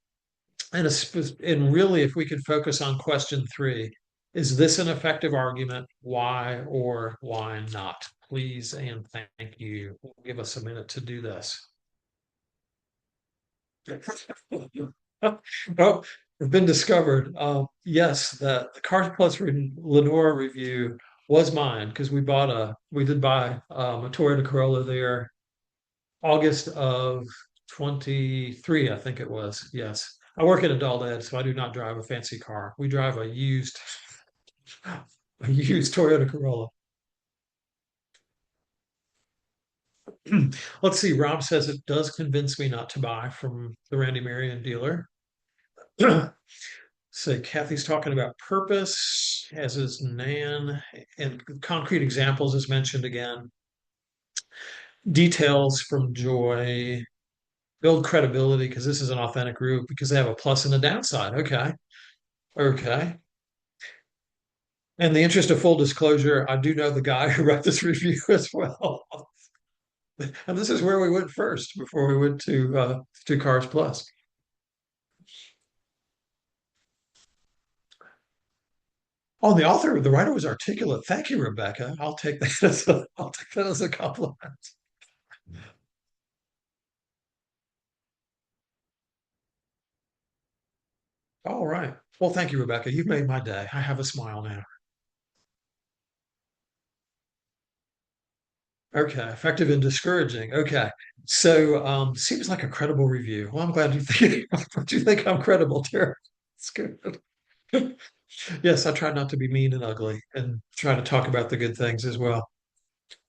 And really, if we could focus on question three, is this an effective argument? Why or why not? Please and thank you. Give us a minute to do this. Oh, it's been discovered. Yes, the Cars Plus Lenore review was mine because we did buy a Toyota Corolla there August of 23, I think it was. Yes. I work at Adult Ed, so I do not drive a fancy car. We drive a used Toyota Corolla. Let's see. Rob says it does convince me not to buy from the Randy Marion dealer. So Kathy's talking about purpose, as is Nan, and concrete examples is mentioned again. Details from Joy, build credibility because this is an authentic group because they have a plus and a downside. Okay. Okay. In the interest of full disclosure, I do know the guy who wrote this review as well. And this is where we went first before we went to Cars Plus. Oh, the writer was articulate. Thank you, Rebecca. I'll take that as a compliment. All right. Well, thank you, Rebecca. You've made my day. I have a smile now. Okay. Effective and discouraging. Okay. So seems like a credible review. Well, I'm glad you think you think I'm credible, Tara. It's good. Yes, I try not to be mean and ugly and try to talk about the good things as well.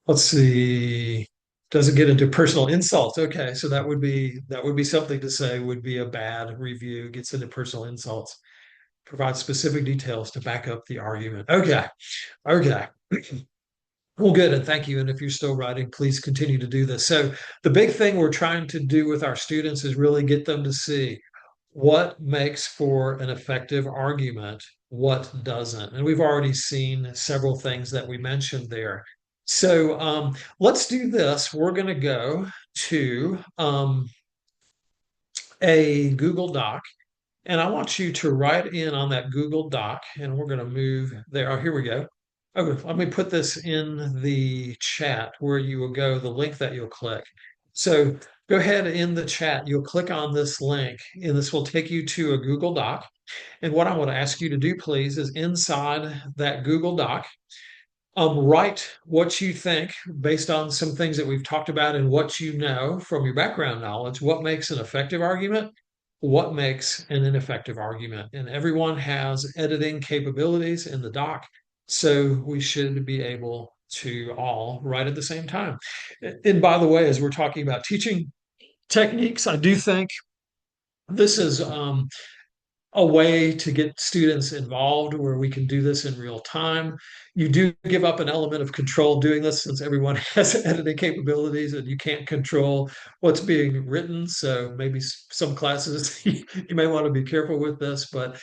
Let's see. Doesn't get into personal insults. Okay, so that would be something to say would be a bad review, gets into personal insults. Provide specific details to back up the argument. Okay. Okay. Well, good. And thank you. And if you're still writing, please continue to do this. So, the big thing we're trying to do with our students is really get them to see what makes for an effective argument, what doesn't. And we've already seen several things that we mentioned there. So, let's do this. We're going to go to a Google Doc. And I want you to write in on that Google Doc, and we're going to move there. Oh, here we go. Okay, let me put this in the chat where you will go, the link that you'll click. So go ahead in the chat, you'll click on this link, and this will take you to a Google Doc. And what I want to ask you to do, please, is inside that Google Doc, write what you think based on some things that we've talked about and what you know from your background knowledge, what makes an effective argument, what makes an ineffective argument. And everyone has editing capabilities in the doc. So we should be able to all write at the same time. And by the way, as we're talking about teaching techniques, I do think this is a way to get students involved where we can do this in real time. You do give up an element of control doing this since everyone has editing capabilities and you can't control what's being written. So maybe some classes you may want to be careful with this, but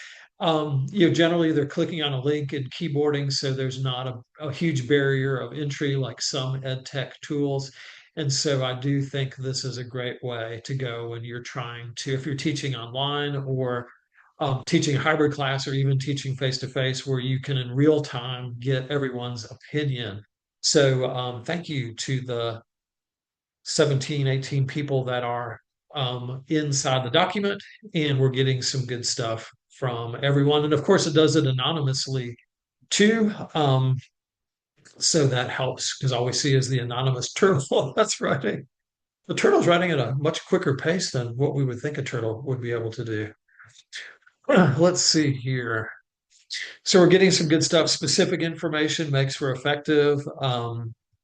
generally they're clicking on a link and keyboarding, so there's not a huge barrier of entry like some ed tech tools. And so I do think this is a great way to go when you're trying to, if you're teaching online or teaching a hybrid class or even teaching face to face where you can in real time get everyone's opinion. So thank you to the 17, 18 people that are inside the document, and we're getting some good stuff from everyone. And of course, it does it anonymously too. So that helps because all we see is the anonymous turtle that's writing. The turtle's writing at a much quicker pace than what we would think a turtle would be able to do. Let's see here. So we're getting some good stuff. Specific information makes for effective.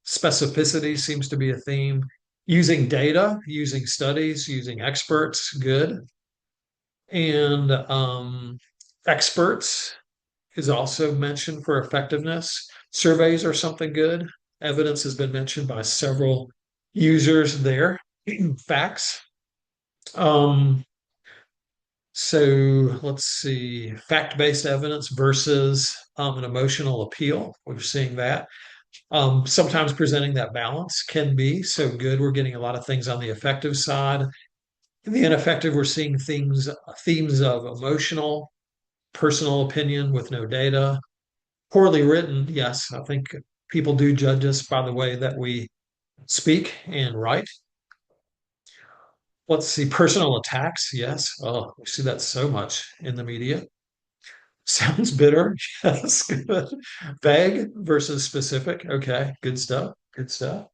Specificity seems to be a theme. Using data, using studies, using experts, good. And experts is also mentioned for effectiveness. Surveys are something good. Evidence has been mentioned by several users there. Facts. Um, so let's see, fact-based evidence versus an emotional appeal. We're seeing that. Sometimes presenting that balance can be so good. We're getting a lot of things on the effective side. In the ineffective, we're seeing themes of emotional, personal opinion with no data. Poorly written, yes, I think people do judge us by the way that we speak and write. Let's see, personal attacks, yes. Oh, we see that so much in the media. Sounds bitter. Yes, good. Vague versus specific. Okay, good stuff. Good stuff.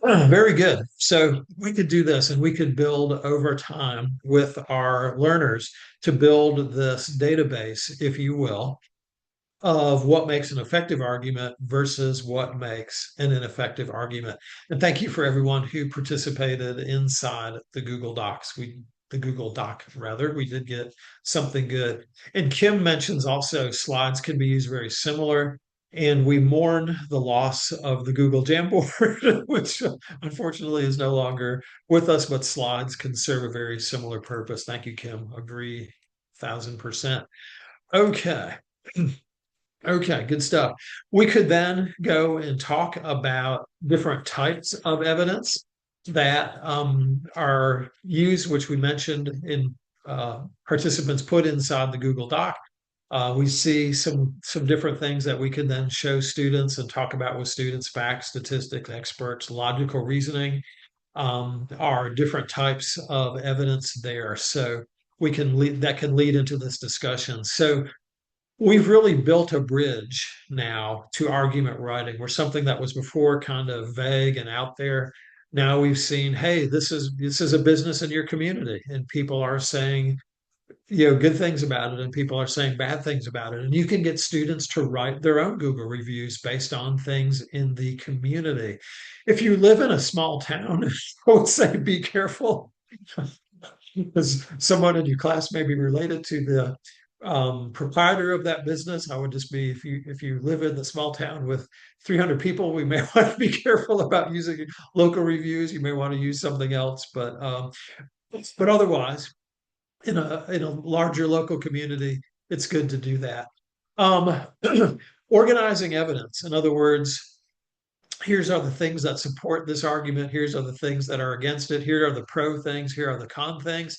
Very good. So we could do this and we could build over time with our learners to build this database, if you will, of what makes an effective argument versus what makes an ineffective argument. And thank you for everyone who participated inside the Google Docs. The Google Doc rather, we did get something good. And Kim mentions also slides can be used very similar. And we mourn the loss of the Google Jamboard, which unfortunately is no longer with us, but slides can serve a very similar purpose. Thank you, Kim. Agree 1000%. Okay. Okay, good stuff. We could then go and talk about different types of evidence that are used, which we mentioned in participants put inside the Google Doc. We see some different things that we can then show students and talk about with students: facts, statistics, experts, logical reasoning are different types of evidence there. So we can that can lead into this discussion. So we've really built a bridge now to argument writing, where something that was before kind of vague and out there. Now we've seen, hey, this is a business in your community, and people are saying, good things about it, and people are saying bad things about it. And you can get students to write their own Google reviews based on things in the community. If you live in a small town, I would say be careful because someone in your class may be related to the proprietor of that business. I would just be, if you live in the small town with 300 people, we may want to be careful about using local reviews. You may want to use something else, but otherwise, in a larger local community, it's good to do that. Um, Organizing evidence. In other words, here's are the things that support this argument. Here's are the things that are against it. Here are the pro things. Here are the con things.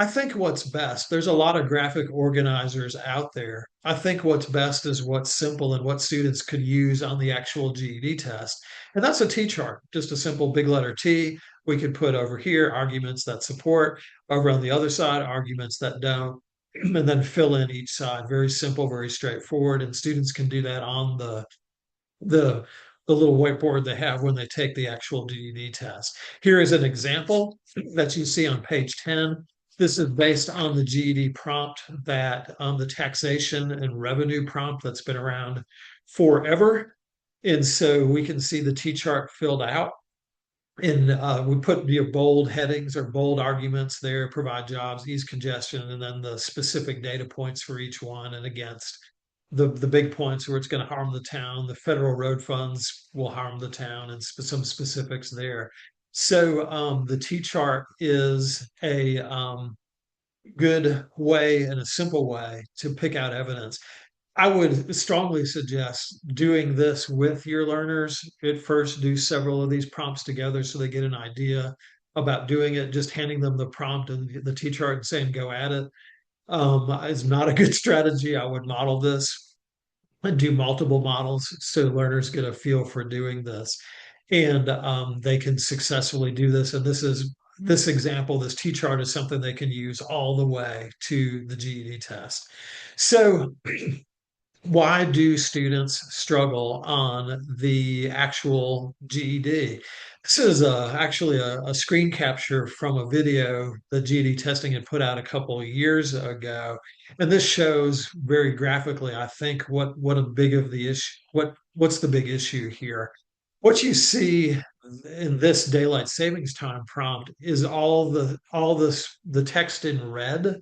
I think what's best, there's a lot of graphic organizers out there. I think what's best is what's simple and what students could use on the actual GED test. And that's a T chart, just a simple big letter T. We could put over here arguments that support, over on the other side, arguments that don't, and then fill in each side. Very simple, very straightforward. And students can do that on the the little whiteboard they have when they take the actual GED test. Here is an example that you see on page 10. This is based on the GED prompt that the taxation and revenue prompt that's been around forever. And so we can see the T chart filled out. And we put bold headings or bold arguments there: provide jobs, ease congestion, and then the specific data points for each one and against the big points where it's going to harm the town. The federal road funds will harm the town, and some specifics there. So the T chart is a good way and a simple way to pick out evidence. I would strongly suggest doing this with your learners. At first, do several of these prompts together so they get an idea about doing it, just handing them the prompt and the T chart and saying, go at it, is not a good strategy. I would model this and do multiple models so learners get a feel for doing this. And they can successfully do this. And this example, this T chart is something they can use all the way to the GED test. So why do students struggle on the actual GED? This is actually a screen capture from a video that GED testing had put out a couple of years ago, and this shows very graphically, I think, what a big of the issue, what's the big issue here. What you see in this daylight savings time prompt is the text in red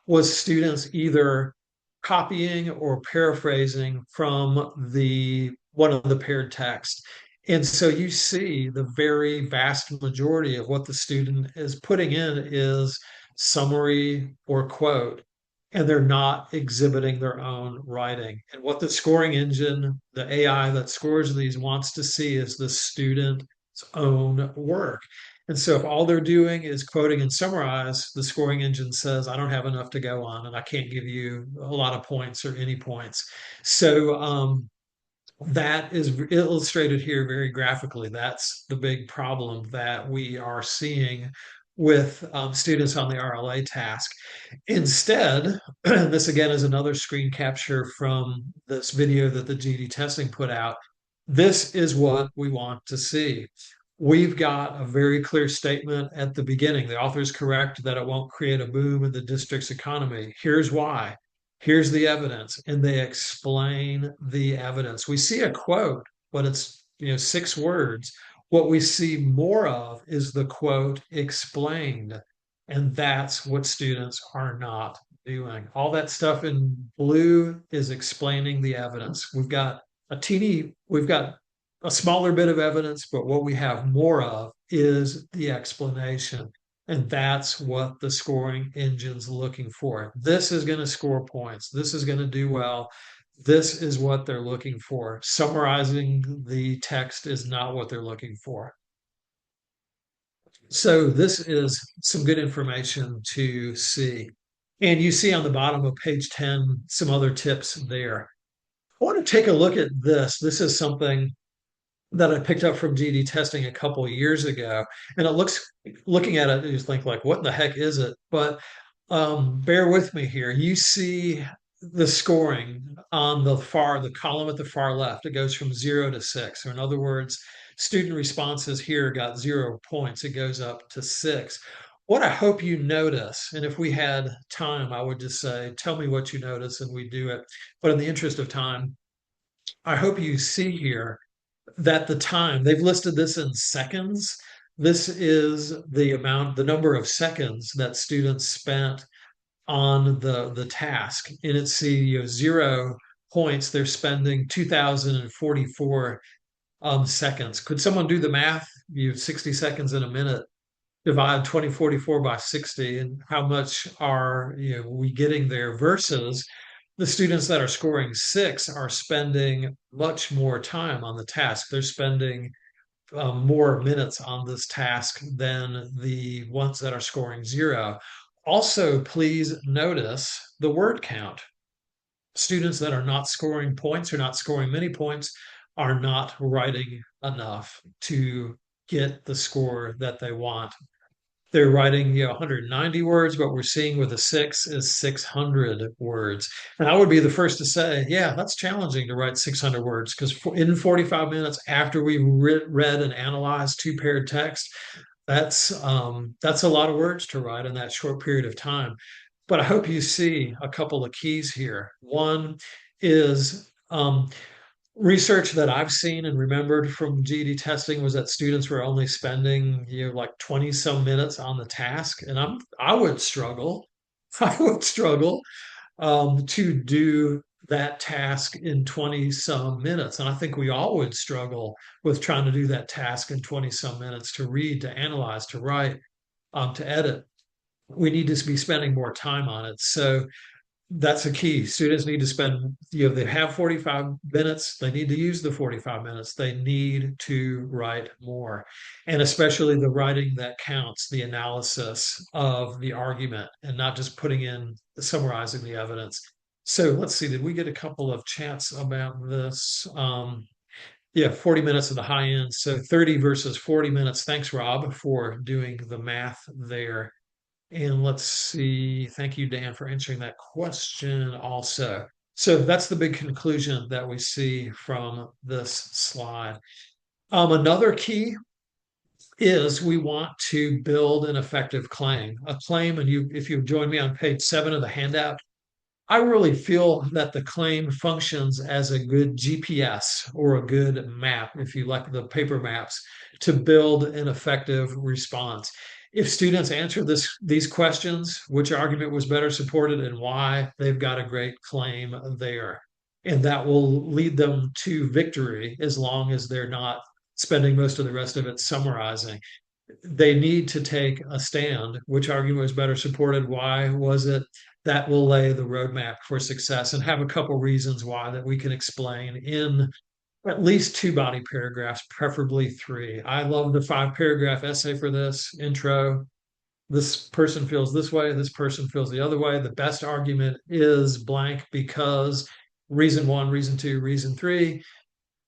was students either copying or paraphrasing from the one of the paired text. And so you see the very vast majority of what the student is putting in is summary or quote, and they're not exhibiting their own writing. And what the scoring engine, the AI that scores these, wants to see is the student's own work. And so if all they're doing is quoting and summarize, the scoring engine says, I don't have enough to go on and I can't give you a lot of points or any points. So that is illustrated here very graphically. That's the big problem that we are seeing with students on the RLA task. Instead, this again is another screen capture from this video that the GD testing put out. This is what we want to see. We've got a very clear statement at the beginning. The author is correct that it won't create a boom in the district's economy. Here's why. Here's the evidence. And they explain the evidence. We see a quote, but it's 6 words. What we see more of is the quote explained. And that's what students are not doing. All that stuff in blue is explaining the evidence. We've got a smaller bit of evidence, but what we have more of is the explanation. And that's what the scoring engine's looking for. This is going to score points. This is going to do well. This is what they're looking for. Summarizing the text is not what they're looking for. So this is some good information to see. And you see on the bottom of page 10 some other tips there. I want to take a look at this. This is something that I picked up from GD testing a couple of years ago, and looking at it, you think like, what in the heck is it? But bear with me here. You see the scoring on the column at the far left. It goes from 0 to 6. Or in other words, student responses here got 0 points. It goes up to 6. What I hope you notice, and if we had time, I would just say, tell me what you notice, and we do it. But in the interest of time, I hope you see here that the time they've listed this in seconds. This is the number of seconds that students spent on the task. And it's 0 points. They're spending 2,044 seconds. Could someone do the math? 60 seconds in a minute. Divide 2044 by 60, and how much are we getting there versus the students that are scoring 6 are spending much more time on the task. They're spending more minutes on this task than the ones that are scoring 0. Also, please notice the word count. Students that are not scoring points or not scoring many points are not writing enough to get the score that they want. They're writing 190 words. What we're seeing with a 6 is 600 words. And I would be the first to say, yeah, that's challenging to write 600 words, because in 45 minutes after we read and analyzed 2 paired text, that's a lot of words to write in that short period of time. But I hope you see a couple of keys here. One is research that I've seen and remembered from GED testing was that students were only spending, like 20 some minutes on the task. And I would struggle. I would struggle to do that task in 20 some minutes. And I think we all would struggle with trying to do that task in 20 some minutes, to read, to analyze, to write, to edit. We need to be spending more time on it. So That's a key. Students need to spend, they have 45 minutes. They need to use the 45 minutes. They need to write more. And especially the writing that counts, the analysis of the argument and not just putting in summarizing the evidence. So let's see, did we get a couple of chats about this? Yeah, 40 minutes at the high end. So 30 versus 40 minutes. Thanks, Rob, for doing the math there. And let's see. Thank you, Dan, for answering that question also. So that's the big conclusion that we see from this slide. Another key is we want to build an effective claim. A claim, and if you join me on page 7 of the handout, I really feel that the claim functions as a good GPS or a good map, if you like the paper maps, to build an effective response. If students answer these questions, which argument was better supported and why, they've got a great claim there. And that will lead them to victory as long as they're not spending most of the rest of it summarizing. They need to take a stand. Which argument was better supported? Why was it? That will lay the roadmap for success and have a couple reasons why that we can explain in at least 2 body paragraphs, preferably 3. I love the 5-paragraph essay for this intro. This person feels this way, this person feels the other way. The best argument is blank because reason 1, reason 2, reason 3,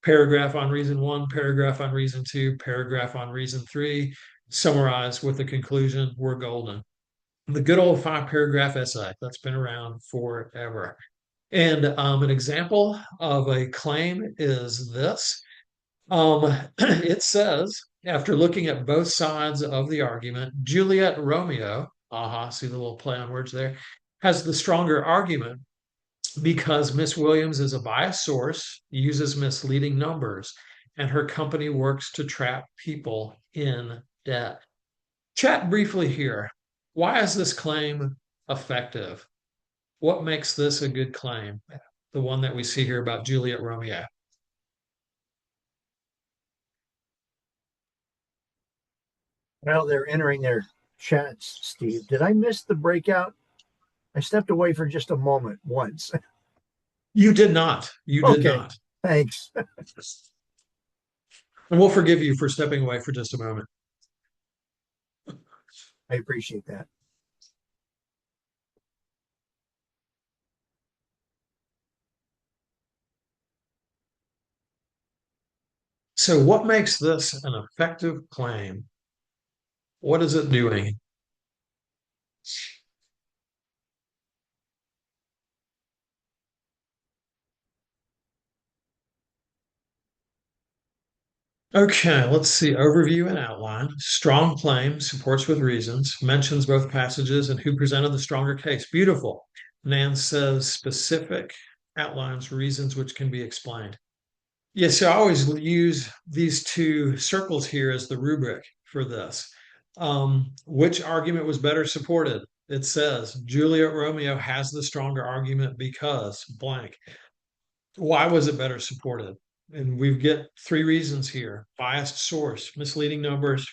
paragraph on reason 1, paragraph on reason 2, paragraph on reason 3, summarize with the conclusion, we're golden. The good old 5-paragraph essay that's been around forever. And an example of a claim is this. It says, after looking at both sides of the argument, Juliet Romeo, see the little play on words there, has the stronger argument because Miss Williams is a biased source, uses misleading numbers, and her company works to trap people in debt. Chat briefly here. Why is this claim effective? What makes this a good claim? The one that we see here about Juliet Romeo. Well, they're entering their chats, Steve. Did I miss the breakout? I stepped away for just a moment once. You did not. You did Okay, not. thanks. And we'll forgive you for stepping away for just a moment. I appreciate that. So, what makes this an effective claim? What is it doing? Okay, let's see. Overview and outline. Strong claim supports with reasons, mentions both passages and who presented the stronger case. Beautiful. Nan says specific, outlines reasons which can be explained. Yes, so I always use these 2 circles here as the rubric for this. Which argument was better supported? It says Juliet Romeo has the stronger argument because blank. Why was it better supported? And we get 3 reasons here: biased source, misleading numbers,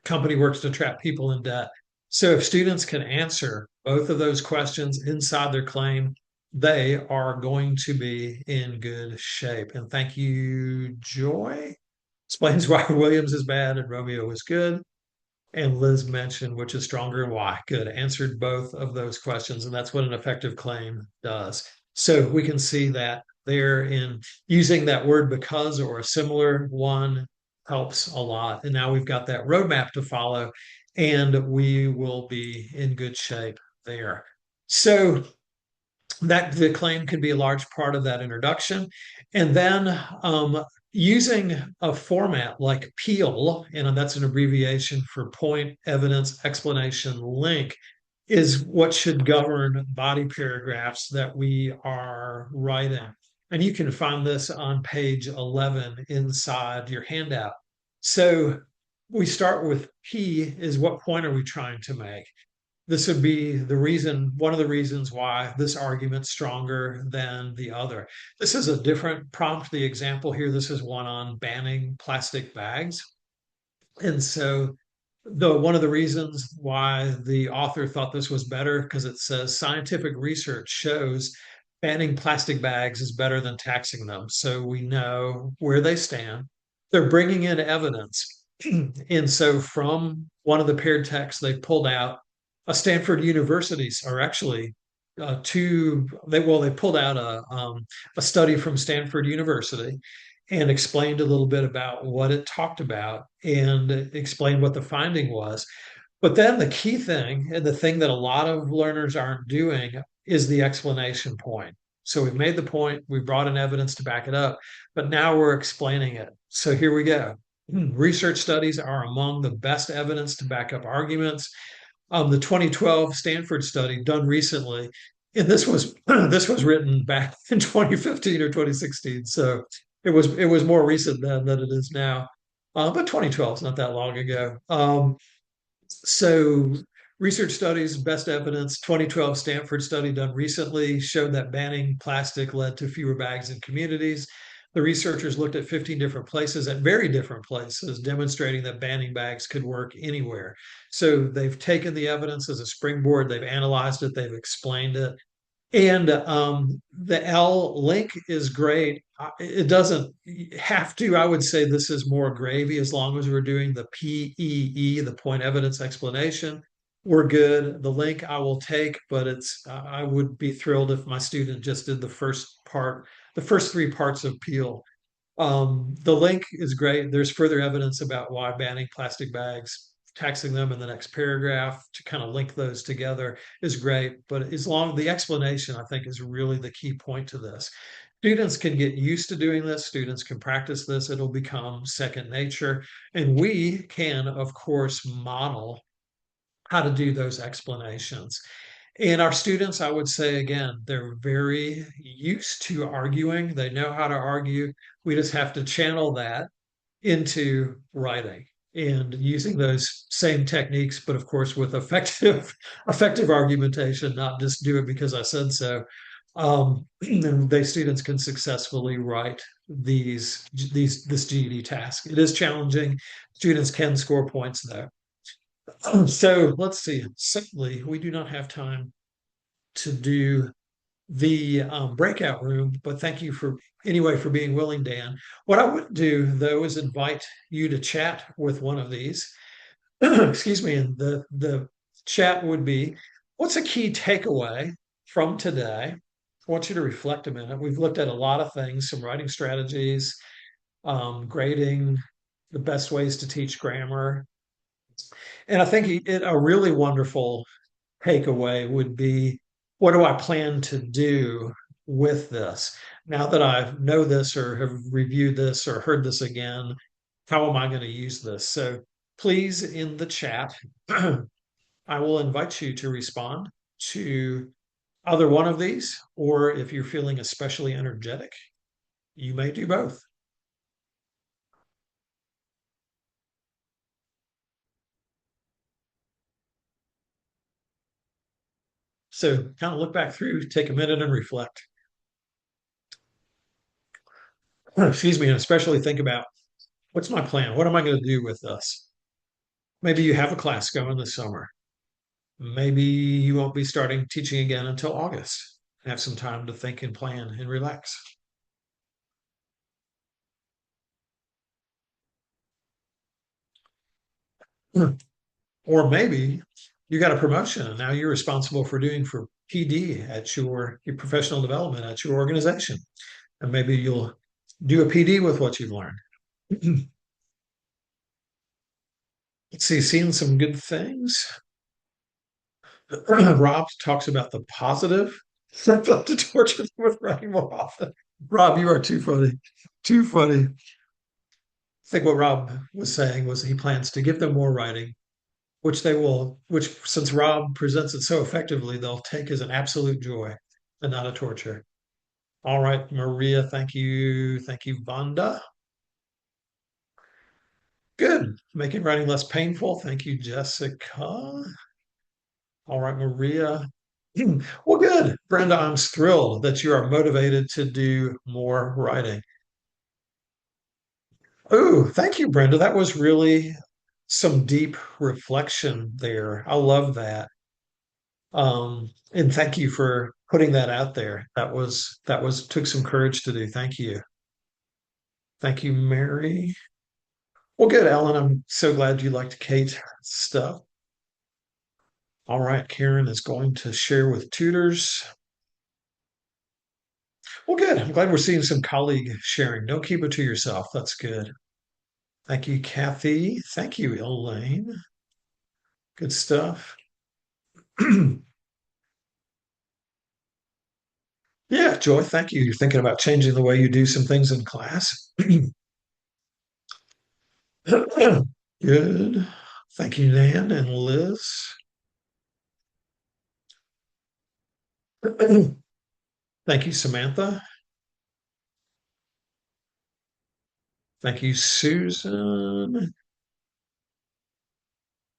company works to trap people in debt. So if students can answer both of those questions inside their claim, they are going to be in good shape. And thank you, Joy. Explains why Williams is bad and Romeo is good. And Liz mentioned which is stronger and why. Good. Answered both of those questions. And that's what an effective claim does. So we can see that there in using that word because or a similar one helps a lot. And now we've got that roadmap to follow, and we will be in good shape there. So that the claim can be a large part of that introduction. And then using a format like PEAL, and that's an abbreviation for point, evidence, explanation, link, is what should govern body paragraphs that we are writing. And you can find this on page 11 inside your handout. So we start with P is what point are we trying to make? This would be the reason, one of the reasons why this argument's stronger than the other. This is a different prompt. The example here, this is one on banning plastic bags. And so One of the reasons why the author thought this was better, because it says scientific research shows banning plastic bags is better than taxing them. So we know where they stand. They're bringing in evidence. And so from one of the paired texts, they pulled out Stanford universities are actually they pulled out a study from Stanford University and explained a little bit about what it talked about and explained what the finding was. But then the key thing, and the thing that a lot of learners aren't doing, is the explanation point. So we've made the point, we brought in evidence to back it up, but now we're explaining it. So here we go. Research studies are among the best evidence to back up arguments. The 2012 Stanford study done recently, and this was this was written back in 2015 or 2016, so it was more recent then than it is now. But 2012 is not that long ago. So research studies, best evidence, 2012 Stanford study done recently showed that banning plastic led to fewer bags in communities. The researchers looked at 15 different places at very different places, demonstrating that banning bags could work anywhere. So they've taken the evidence as a springboard, they've analyzed it, they've explained it. And the L link is great. It doesn't have to. I would say this is more gravy as long as we're doing the PEE, the point evidence explanation. We're good. The link I will take, but I would be thrilled if my student just did the first part, the first three parts of Peel. The link is great. There's further evidence about why banning plastic bags, taxing them in the next paragraph to kind of link those together is great. But as long the explanation, I think, is really the key point to this. Students can get used to doing this. Students can practice this. It'll become second nature. And we can, of course, model how to do those explanations. And our students, I would say again, they're very used to arguing. They know how to argue. We just have to channel that into writing and using those same techniques, but of course with effective argumentation, not just do it because I said so. And they students can successfully write this GED task. It is challenging. Students can score points though. So let's see. Simply, we do not have time to do the breakout room, but thank you for being willing, Dan. What I would do though is invite you to chat with one of these. Excuse me, and the chat would be, what's a key takeaway from today? I want you to reflect a minute. We've looked at a lot of things, some writing strategies, grading, the best ways to teach grammar. And I think a really wonderful takeaway would be, what do I plan to do with this? Now that I know this or have reviewed this or heard this again, how am I going to use this? So please, in the chat, I will invite you to respond to either one of these, or if you're feeling especially energetic, you may do both. So kind of look back through, take a minute and reflect. Excuse me, and especially think about, what's my plan? What am I going to do with this? Maybe you have a class going this summer. Maybe you won't be starting teaching again until August. Have some time to think and plan and relax. Or maybe you got a promotion and now you're responsible for doing for PD at your professional development at your organization. And maybe you'll do a PD with what you've learned. Let's see, seeing some good things. Rob talks about the positive. I'd love to torture them with writing more often. Rob, you are too funny. Too funny. I think what Rob was saying was he plans to give them more writing, which since Rob presents it so effectively, they'll take as an absolute joy and not a torture. All right, Maria, thank you. Thank you, Vanda. Good. Making writing less painful. Thank you, Jessica. All right, Maria. Well, good. Brenda, I'm thrilled that you are motivated to do more writing. Oh, thank you, Brenda. That was really some deep reflection there. I love that. And thank you for putting that out there. That was took some courage to do. Thank you. Thank you, Mary. Well, good, Ellen. I'm so glad you liked Kate's stuff. All right, Karen is going to share with tutors. Well, good. I'm glad we're seeing some colleague sharing. Don't keep it to yourself. That's good. Thank you, Kathy. Thank you, Elaine. Good stuff. Yeah, Joy, thank you. You're thinking about changing the way you do some things in class. Good. Thank you, Nan and Liz. Thank you, Samantha. Thank you, Susan.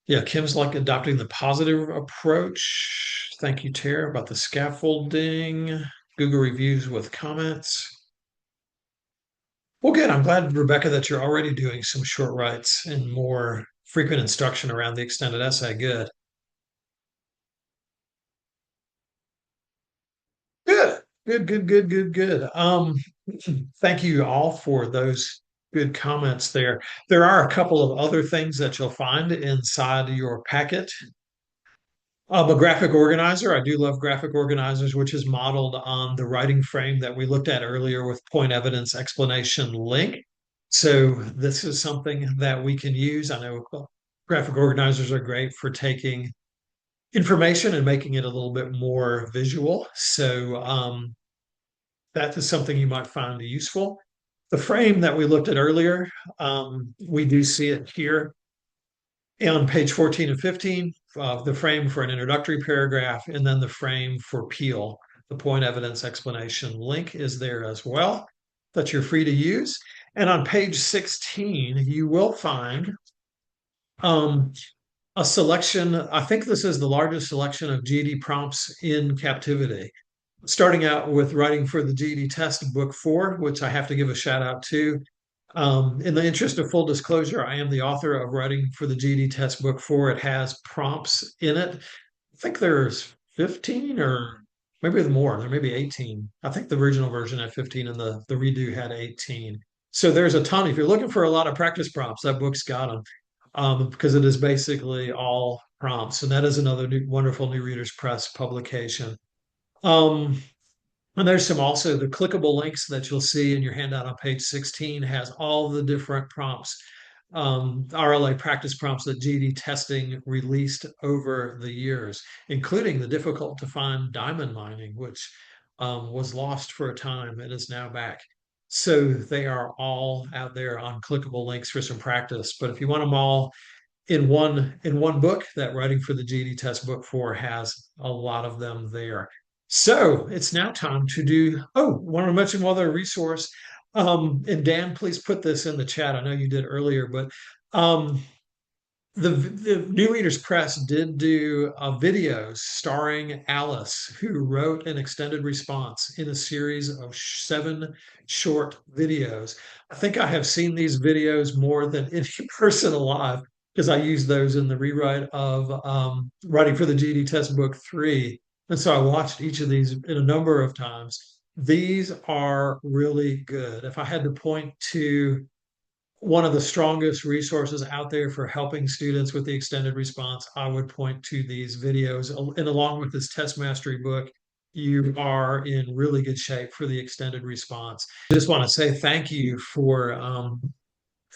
Yeah, Kim's like adopting the positive approach. Thank you, Tara, about the scaffolding. Google reviews with comments. Well, good. I'm glad, Rebecca, that you're already doing some short writes and more frequent instruction around the extended essay. Good. Good. Good, good, good, good, good. Thank you all for those good comments there. There are a couple of other things that you'll find inside your packet. A graphic organizer. I do love graphic organizers, which is modeled on the writing frame that we looked at earlier with point evidence explanation link. So this is something that we can use. I know graphic organizers are great for taking information and making it a little bit more visual. So that is something you might find useful. The frame that we looked at earlier, we do see it here on page 14 and 15, the frame for an introductory paragraph, and then the frame for Peel. The point evidence explanation link is there as well that you're free to use. And on page 16, you will find um, a selection. I think this is the largest selection of GED prompts in captivity. Starting out with writing for the GED test book 4, which I have to give a shout out to. In the interest of full disclosure, I am the author of writing for the GED test book 4. It has prompts in it. I think there's 15 or maybe more. There may be 18. I think the original version had 15 and the redo had 18. So there's a ton. If you're looking for a lot of practice prompts, that book's got them because it is basically all prompts. And that is another wonderful New Readers Press publication. Um, and there's some also the clickable links that you'll see in your handout on page 16 has all the different prompts, RLA practice prompts that GED testing released over the years, including the difficult to find diamond mining, which was lost for a time and is now back. So they are all out there on clickable links for some practice. But if you want them all in one book, that writing for the GED test book 4 has a lot of them there. So it's now time to do. Oh, want to mention one other resource. And Dan, please put this in the chat. I know you did earlier, but the New Readers Press did do videos starring Alice, who wrote an extended response in a series of 7 short videos. I think I have seen these videos more than any person alive because I used those in the rewrite of writing for the GED test book 3. And so I watched each of these in a number of times. These are really good. If I had to point to one of the strongest resources out there for helping students with the extended response, I would point to these videos. And along with this test mastery book, you are in really good shape for the extended response. I just want to say thank you for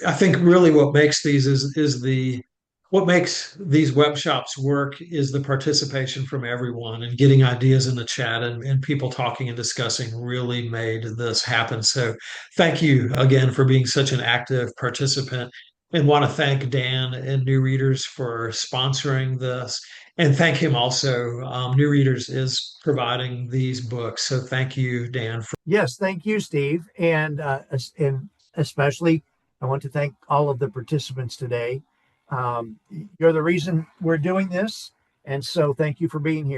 I think really what makes these is the what makes these web shops work is the participation from everyone and getting ideas in the chat and people talking and discussing really made this happen. So thank you again for being such an active participant and want to thank Dan and New Readers for sponsoring this. And thank him also. New Readers is providing these books. So thank you, Dan. Yes, thank you, Steve, and especially I want to thank all of the participants today. You're the reason we're doing this, and so thank you for being here.